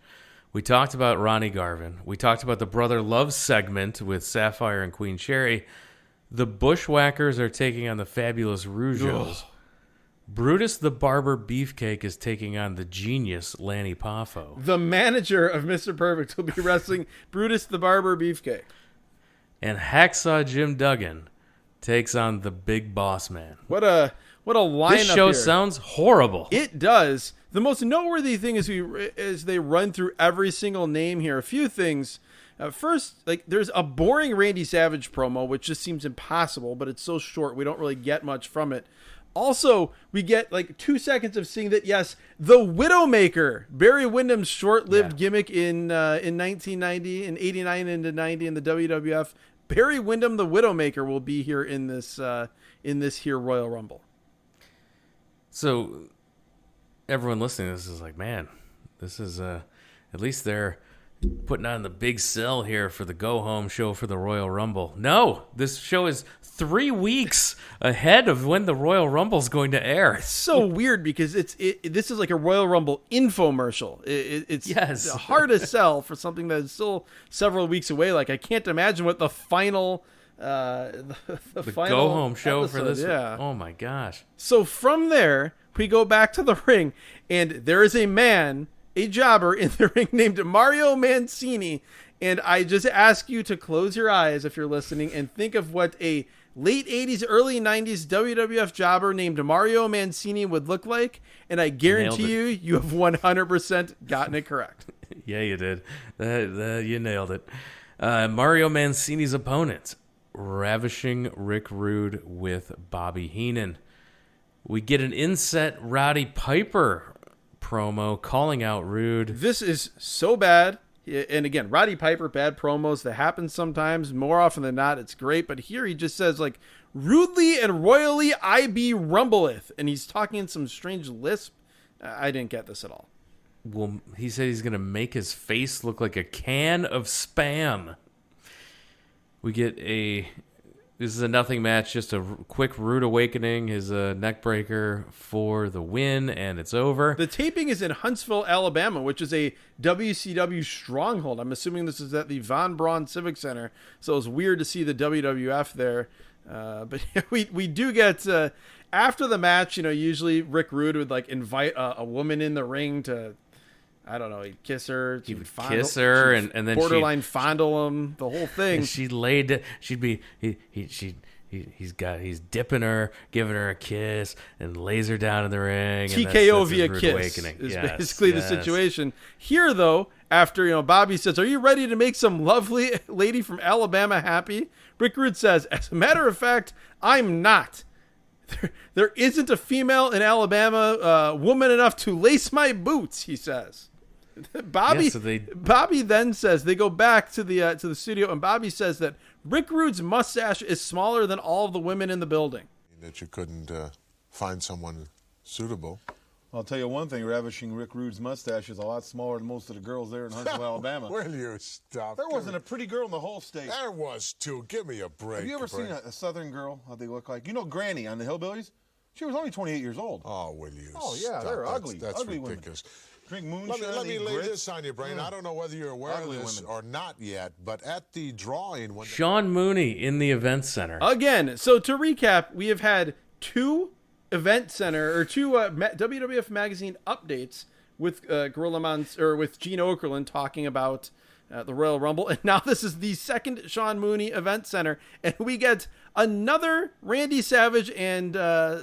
We talked about Ronnie Garvin. We talked about the Brother Love segment with Sapphire and Queen Sherry. The Bushwhackers are taking on the Fabulous Rougeos. Brutus the Barber Beefcake is taking on the genius Lanny Poffo. The manager of Mr. Perfect will be wrestling Brutus the Barber Beefcake. And Hacksaw Jim Duggan takes on the Big Boss Man. What a lineup. This show here. sounds horrible. It does. The most noteworthy thing is they run through every single name here. A few things. First, there's a boring Randy Savage promo, which just seems impossible, but it's so short we don't really get much from it. Also, we get 2 seconds of seeing that, yes, the Widowmaker, Barry Windham's short-lived gimmick in 1990, in 89 into 90 in the WWF. Barry Windham, the Widowmaker, will be here in this here Royal Rumble. So everyone listening to this is like, man, this is at least they're putting on the big sell here for the go-home show for the Royal Rumble. No, this show is 3 weeks ahead of when the Royal Rumble is going to air. It's so weird because this is like a Royal Rumble infomercial. It's hard to sell for something that is still several weeks away. I can't imagine what the final the final go-home show episode, for this. Yeah. Oh my gosh. So from there, we go back to the ring, and there is a jobber in the ring named Mario Mancini. And I just ask you to close your eyes if you're listening and think of what a late 80s, early 90s WWF jobber named Mario Mancini would look like. And I guarantee you have 100% gotten it correct. Yeah, you did. You nailed it. Mario Mancini's opponent, Ravishing Rick Rude with Bobby Heenan. We get an inset Roddy Piper promo calling out Rude. This is so bad. And again, Roddy Piper, bad promos, that happens sometimes. More often than not, it's great. But here he just says, like, rudely and royally I be rumbleth. And he's talking in some strange lisp. I didn't get this at all. Well, he said he's going to make his face look like a can of Spam. We get this is a nothing match, just a quick Rude Awakening, his neck breaker for the win, and it's over. The taping is in Huntsville, Alabama, which is a WCW stronghold. I'm assuming this is at the Von Braun Civic Center, so it was weird to see the WWF there. But we do get, after the match, usually Rick Rude would like invite a woman in the ring to, I don't know, he'd kiss her. He would kiss her, and then borderline fondle him, the whole thing. He's dipping her, giving her a kiss, and lays her down in the ring. TKO and via Rude kiss Awakening. is Yes, basically the situation. Here, though, after Bobby says, "Are you ready to make some lovely lady from Alabama happy?" Rick Rude says, "As a matter of fact, I'm not. There isn't a female in Alabama woman enough to lace my boots," he says. Bobby then says, they go back to the studio, and Bobby says that Rick Rude's mustache is smaller than all of the women in the building. That you couldn't find someone suitable. I'll tell you one thing, ravishing Rick Rude's mustache is a lot smaller than most of the girls there in Huntsville, Alabama. Will you stop? There wasn't a pretty girl in the whole state. There was too. Give me a break. Have you ever seen a southern girl, how they look like? Granny on the Hillbillies? She was only 28 years old. Oh, will you Oh, yeah, stop? they're ugly. That's ugly ridiculous. Women. Drink moonshine. Let me eat lay grits. this on your brain. I don't know whether you're aware Ugly of this women. or not yet, but at the drawing... when Sean Mooney in the event center. Again, so to recap, we have had two event center or two WWF magazine updates with with Gene Okerlund talking about the Royal Rumble, and now this is the second Sean Mooney event center, and we get another Randy Savage and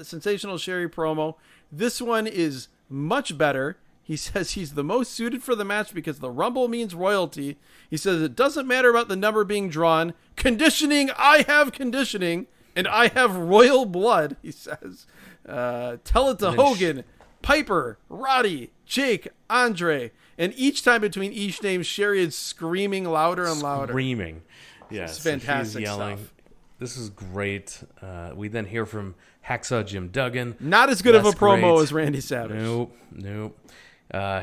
Sensational Sherry promo. This one is much better. He says he's the most suited for the match because the Rumble means royalty. He says it doesn't matter about the number being drawn. Conditioning, I have conditioning, and I have royal blood, he says. Tell it to Hogan, Piper, Roddy, Jake, Andre, and each time between each name, Sherry is screaming louder and louder. Screaming. Yes. It's fantastic she's yelling. stuff. This is great. We then hear from Hacksaw Jim Duggan. Not as good of a promo great. as Randy Savage. Nope.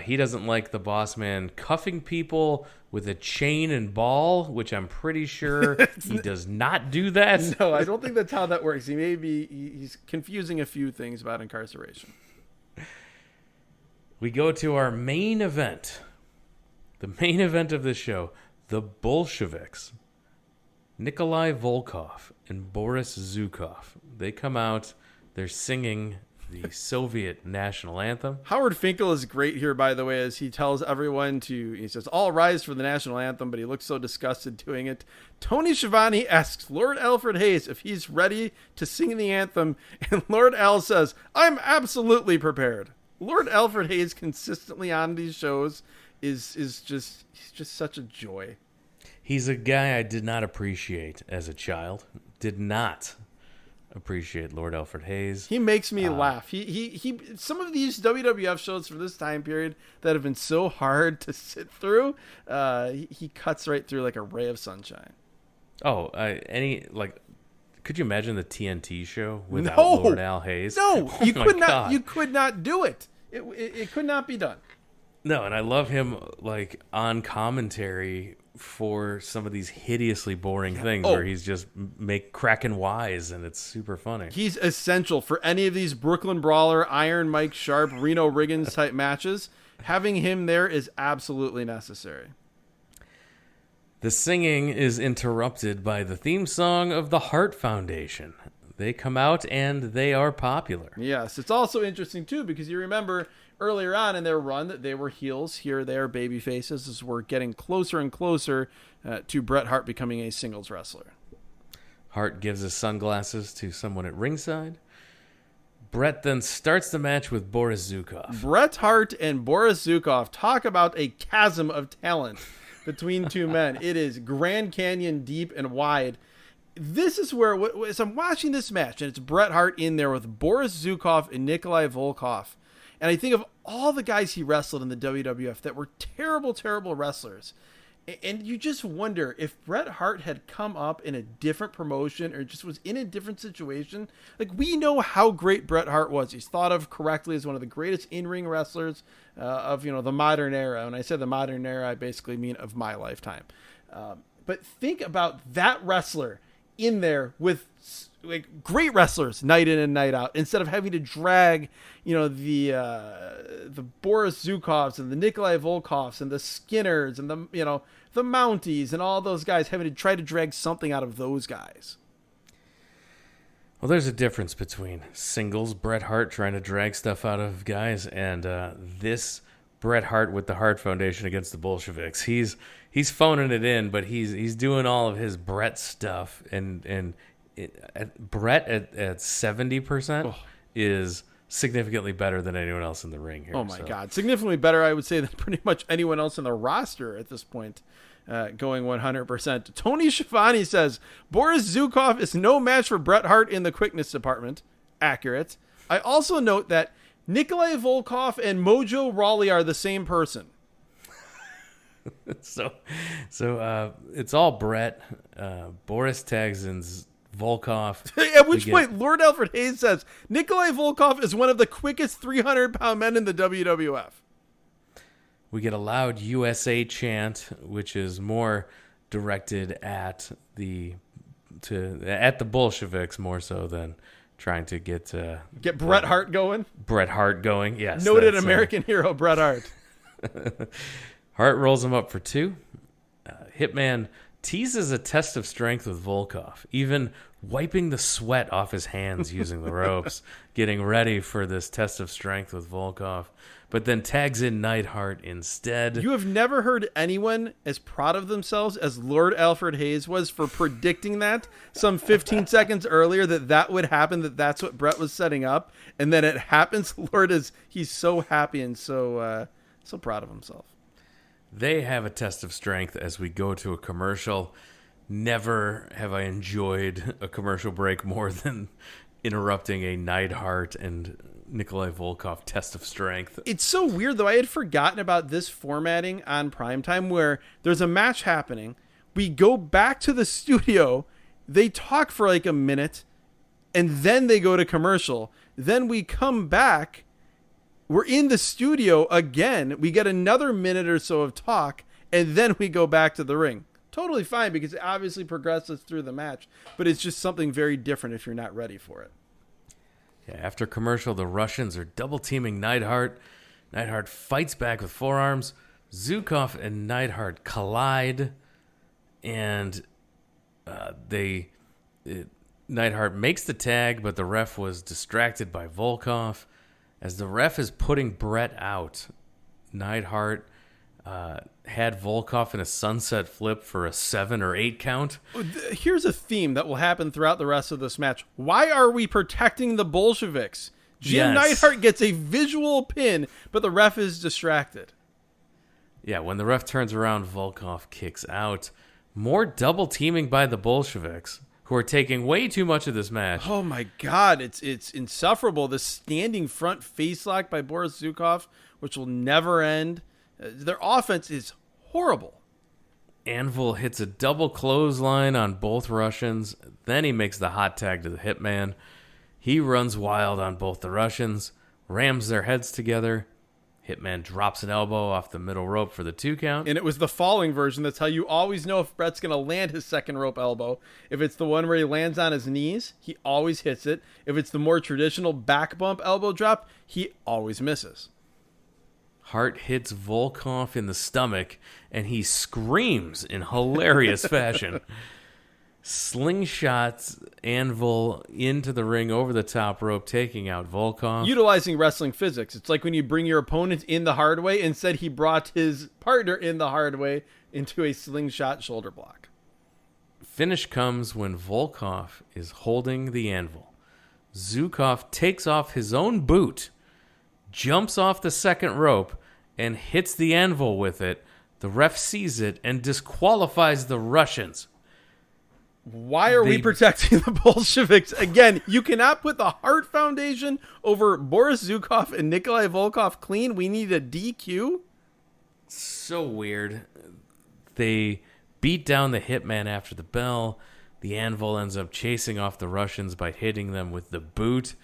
He doesn't like the boss man cuffing people with a chain and ball, which I'm pretty sure he does not do that. No, I don't think that's how that works. He's confusing a few things about incarceration. We go to our main event. The main event of the show, the Bolsheviks. Nikolai Volkov and Boris Zukov. They come out, they're singing the Soviet national anthem. Howard Finkel is great here, by the way, as he tells everyone he says, all rise for the national anthem, but he looks so disgusted doing it. Tony Schiavone asks Lord Alfred Hayes if he's ready to sing the anthem, and Lord Al says, I'm absolutely prepared. Lord Alfred Hayes consistently on these shows is just such a joy. He's a guy I did not appreciate as a child. Did not appreciate Lord Alfred Hayes. He makes me laugh. He some of these WWF shows for this time period that have been so hard to sit through, he cuts right through like a ray of sunshine. Could you imagine the TNT show without No! Lord Al Hayes? No, Oh you my could not. God. You could not do it. It could not be done. No, and I love him like on commentary for some of these hideously boring things where he's just cracking wise, and it's super funny. He's essential for any of these Brooklyn Brawler, Iron Mike Sharp, Reno Riggins type matches. Having him there is absolutely necessary. The singing is interrupted by the theme song of the Hart Foundation. They come out and they are popular. Yes, it's also interesting too because you remember earlier on in their run that they were heels. Here they are baby faces as we're getting closer and closer to Bret Hart becoming a singles wrestler. Hart gives his sunglasses to someone at ringside. Bret then starts the match with Boris Zukov. Bret Hart and Boris Zukov, talk about a chasm of talent between two men. It is Grand Canyon deep and wide. this is where, as I'm watching this match, and it's Bret Hart in there with Boris Zukov and Nikolai Volkov, and I think of all the guys he wrestled in the WWF that were terrible, terrible wrestlers. And you just wonder if Bret Hart had come up in a different promotion or just was in a different situation. Like, we know how great Bret Hart was. He's thought of correctly as one of the greatest in-ring wrestlers of, the modern era. When I say the modern era, I basically mean of my lifetime. But think about that wrestler in there with like great wrestlers night in and night out, instead of having to drag, the Boris Zukovs and the Nikolai Volkovs and the Skinners and the Mounties and all those guys, having to try to drag something out of those guys. Well, there's a difference between singles Bret Hart trying to drag stuff out of guys and this Bret Hart with the Hart Foundation against the Bolsheviks. He's phoning it in, but he's doing all of his Bret stuff, and Bret at 70% is significantly better than anyone else in the ring here. Oh my God, significantly better, I would say, than pretty much anyone else in the roster at this point. Going 100%. Tony Schiavone says Boris Zukov is no match for Bret Hart in the quickness department. Accurate. I also note that Nikolai Volkov and Mojo Rawley are the same person. So it's all Bret. Boris tags in Volkov. At which point, Lord Alfred Hayes says Nikolai Volkov is one of the quickest 300-pound men in the WWF. We get a loud USA chant, which is more directed at the Bolsheviks more so than trying to get Bret Hart going. Bret Hart going, yes. Noted American hero Bret Hart. Hart rolls him up for 2. Hitman teases a test of strength with Volkov, even wiping the sweat off his hands using the ropes, getting ready for this test of strength with Volkov, but then tags in Neidhart instead. You have never heard anyone as proud of themselves as Lord Alfred Hayes was for predicting that some 15 seconds earlier that would happen, that's what Bret was setting up, and then it happens. He's so happy and so proud of himself. They have a test of strength as we go to a commercial. Never have I enjoyed a commercial break more than interrupting a Neidhart and Nikolai Volkov test of strength. It's so weird, though. I had forgotten about this formatting on Primetime where there's a match happening. We go back to the studio. They talk for like a minute, and then they go to commercial. Then we come back. We're in the studio again. We get another minute or so of talk, and then we go back to the ring. Totally fine, because it obviously progresses through the match, but it's just something very different if you're not ready for it. Yeah, after commercial, the Russians are double-teaming Neidhart. Neidhart fights back with forearms. Zukov and Neidhart collide, and Neidhart makes the tag, but the ref was distracted by Volkov. As the ref is putting Bret out, Neidhart had Volkov in a sunset flip for a 7 or 8 count. Here's a theme that will happen throughout the rest of this match. Why are we protecting the Bolsheviks? Jim Neidhart gets a visual pin, but the ref is distracted. Yeah, when the ref turns around, Volkov kicks out. More double teaming by the Bolsheviks, who are taking way too much of this match. Oh my God, it's insufferable. The standing front face lock by Boris Zukov, which will never end. Their offense is horrible. Anvil hits a double clothesline on both Russians. Then he makes the hot tag to the Hitman. He runs wild on both the Russians, rams their heads together. Hitman drops an elbow off the middle rope for the 2 count. And it was the falling version. That's how you always know if Bret's going to land his second rope elbow. If it's the one where he lands on his knees, he always hits it. If it's the more traditional back bump elbow drop, he always misses. Hart hits Volkov in the stomach, and he screams in hilarious fashion. Slingshots Anvil into the ring over the top rope, taking out Volkov. Utilizing wrestling physics. It's like when you bring your opponent in the hard way. Instead, he brought his partner in the hard way into a slingshot shoulder block. Finish comes when Volkov is holding the anvil. Zukov takes off his own boot, jumps off the second rope, and hits the anvil with it. The ref sees it and disqualifies the Russians. Why are we protecting the Bolsheviks? Again, you cannot put the Hart Foundation over Boris Zukov and Nikolai Volkov clean. We need a DQ. So weird. They beat down the Hitman after the bell. The Anvil ends up chasing off the Russians by hitting them with the boot.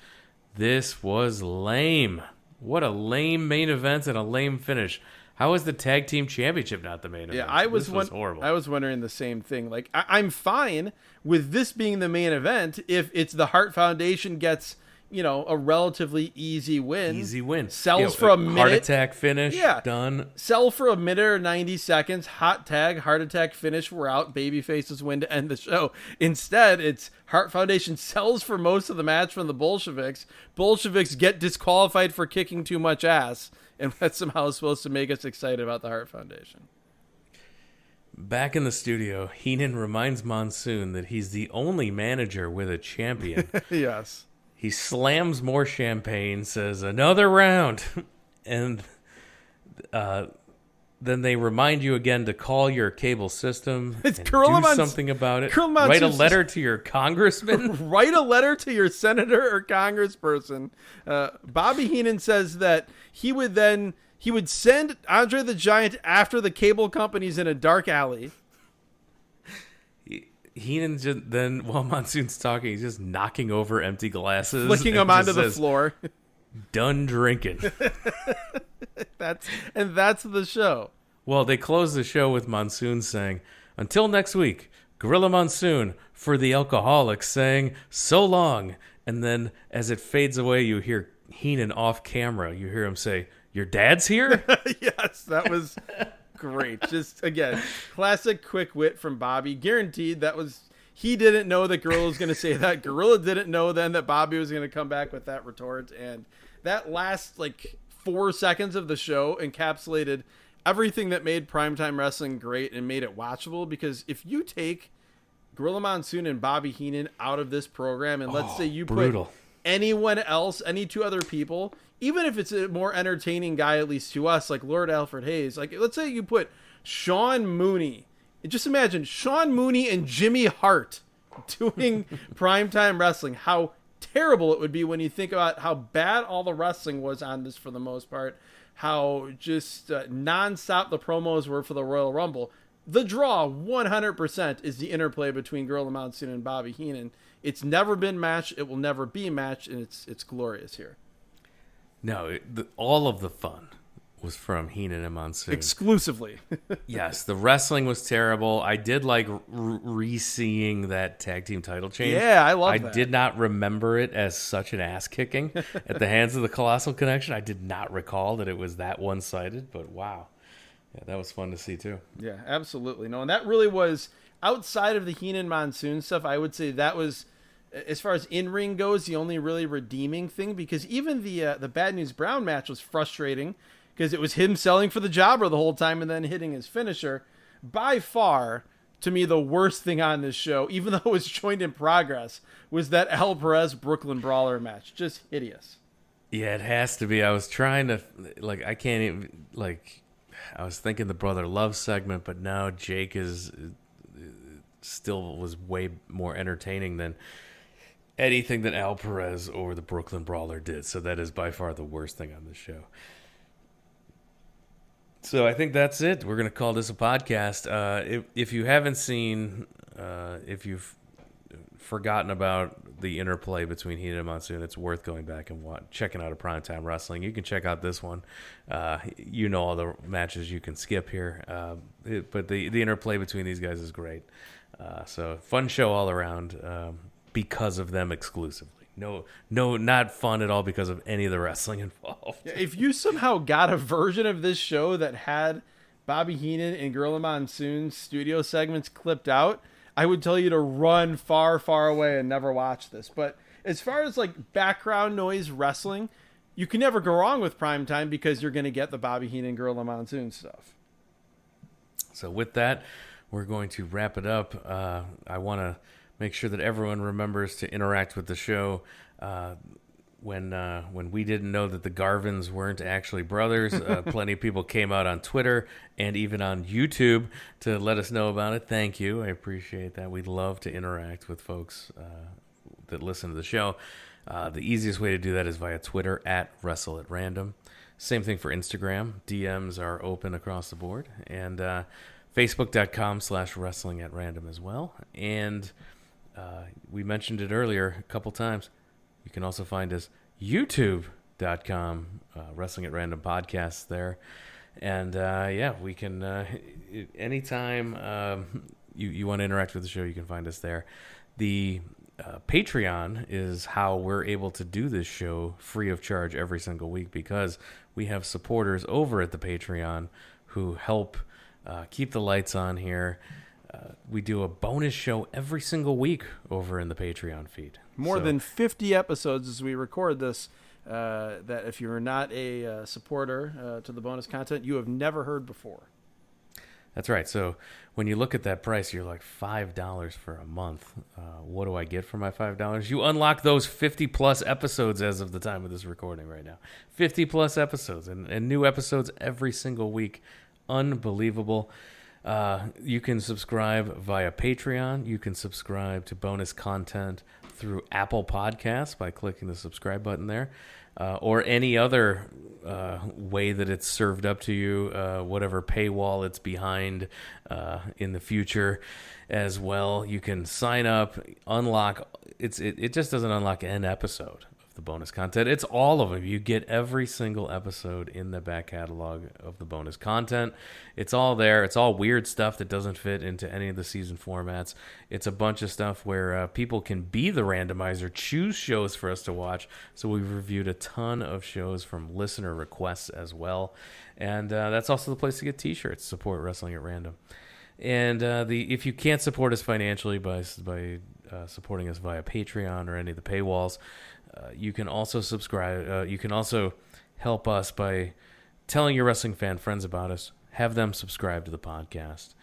This was lame. What a lame main event and a lame finish. How is the tag team championship not the main event? Yeah, This was horrible. I was wondering the same thing. Like, I'm fine with this being the main event if it's the Hart Foundation gets, a relatively easy win. Easy win. Sells for a minute. Heart attack finish. Yeah. Done. Sell for a minute or 90 seconds. Hot tag, heart attack finish. We're out. Babyfaces win to end the show. Instead, it's Hart Foundation sells for most of the match from the Bolsheviks. Bolsheviks get disqualified for kicking too much ass. And that's somehow supposed to make us excited about the Hart Foundation. Back in the studio, Heenan reminds Monsoon that he's the only manager with a champion. Yes. He slams more champagne, says, "Another round." And then they remind you again to call your cable system and do something about it. Write a letter to your congressman. Write a letter to your senator or congressperson. Bobby Heenan says that he would send Andre the Giant after the cable companies in a dark alley. Heenan then, while Monsoon's talking, he's just knocking over empty glasses. Flicking them onto the floor. Done drinking. That's the show. Well, they close the show with Monsoon saying, "Until next week, Gorilla Monsoon for the alcoholics," saying, "So long." And then as it fades away, you hear Heenan off camera. You hear him say, "Your dad's here?" Yes, that was great. Just, again, classic quick wit from Bobby. Guaranteed he didn't know that Gorilla was going to say that. Gorilla didn't know then that Bobby was going to come back with that retort. And that last, 4 seconds of the show encapsulated everything that made Primetime Wrestling great and made it watchable. Because if you take Gorilla Monsoon and Bobby Heenan out of this program, and let's say you put anyone else, any two other people, even if it's a more entertaining guy, at least to us, like Lord Alfred Hayes, let's say you put Sean Mooney, just imagine Sean Mooney and Jimmy Hart doing Primetime Wrestling, how terrible it would be when you think about how bad all the wrestling was on this for the most part, how just nonstop the promos were for the Royal Rumble. The draw 100% is the interplay between Gorilla Monsoon and Bobby Heenan. It's never been matched. It will never be matched, and it's glorious here. No, all of the fun was from Heenan and Monsoon. Exclusively. Yes, the wrestling was terrible. I did like re-seeing that tag team title change. Yeah, I love that. I did not remember it as such an ass-kicking at the hands of the Colossal Connection. I did not recall that it was that one-sided, but wow. Yeah, that was fun to see, too. Yeah, absolutely. No, and that really was, outside of the Heenan-Monsoon stuff, I would say that was, as far as in-ring goes, the only really redeeming thing, because even the Bad News Brown match was frustrating, because it was him selling for the jobber the whole time and then hitting his finisher. By far, to me, the worst thing on this show, even though it was joined in progress, was that El Perez Brooklyn Brawler match. Just hideous. Yeah, it has to be. I was trying to, I can't even, I was thinking the Brother Love segment, but now Jake still was way more entertaining than anything that Al Perez or the Brooklyn Brawler did. So that is by far the worst thing on this show. So I think that's it. We're going to call this a podcast. If you haven't seen, if you've forgotten about the interplay between Heenan and Monsoon, it's worth going back and checking out a Primetime Wrestling. You can check out this one. You know all the matches you can skip here. But the interplay between these guys is great. So fun show all around because of them exclusively. No, not fun at all because of any of the wrestling involved. If you somehow got a version of this show that had Bobby Heenan and Gorilla Monsoon's studio segments clipped out, I would tell you to run far, far away and never watch this. But as far as background noise wrestling, you can never go wrong with Primetime because you're going to get the Bobby Heenan, Gorilla Monsoon stuff. So with that, we're going to wrap it up. I want to make sure that everyone remembers to interact with the show. when we didn't know that the Garvins weren't actually brothers, plenty of people came out on Twitter and even on YouTube to let us know about it. Thank you. I appreciate that. We'd love to interact with folks that listen to the show. The easiest way to do that is via Twitter @WrestleAtRandom. Same thing for Instagram. DMs are open across the board. And Facebook.com/WrestlingAtRandom as well. And we mentioned it earlier a couple times. You can also find us YouTube.com, Wrestling at Random podcasts there. And we can, anytime you want to interact with the show, you can find us there. The Patreon is how we're able to do this show free of charge every single week, because we have supporters over at the Patreon who help keep the lights on here. We do a bonus show every single week over in the Patreon feed. More than 50 episodes as we record this, that if you're not a supporter to the bonus content, you have never heard before. That's right. So when you look at that price, you're like $5 for a month. What do I get for my $5? You unlock those 50-plus episodes as of the time of this recording right now. 50-plus episodes and new episodes every single week. Unbelievable. You can subscribe via Patreon. You can subscribe to bonus content through Apple Podcasts by clicking the subscribe button there, or any other way that it's served up to you, whatever paywall it's behind in the future as well. You can sign up, unlock. It just doesn't unlock an episode of the bonus content. It's all of them. You get every single episode in the back catalog of the bonus content. It's all there. It's all weird stuff that doesn't fit into any of the season formats. It's a bunch of stuff where people can be the randomizer, choose shows for us to watch. So we've reviewed a ton of shows from listener requests as well. And that's also the place to get t-shirts, support Wrestling at Random. And if you can't support us financially by supporting us via Patreon or any of the paywalls, you can also subscribe. You can also help us by telling your wrestling fan friends about us. Have them subscribe to the podcast.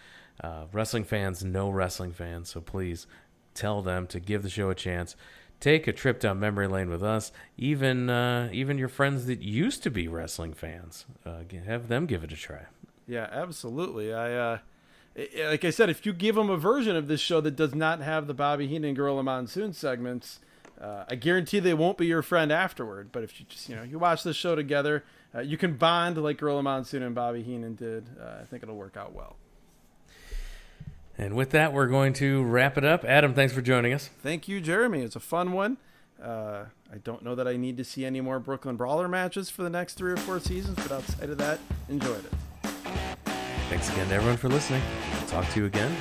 Wrestling fans know wrestling fans, so please tell them to give the show a chance. Take a trip down memory lane with us. Even your friends that used to be wrestling fans, have them give it a try. Yeah, absolutely. Like I said, if you give them a version of this show that does not have the Bobby Heenan and Gorilla Monsoon segments, I guarantee they won't be your friend afterward. But if you just, you watch this show together, you can bond like Gorilla Monsoon and Bobby Heenan did. I think it'll work out well. And with that, we're going to wrap it up. Adam, thanks for joining us. Thank you, Jeremy. It's a fun one. I don't know that I need to see any more Brooklyn Brawler matches for the next 3 or 4 seasons, but outside of that, enjoyed it. Thanks again to everyone for listening. We'll talk to you again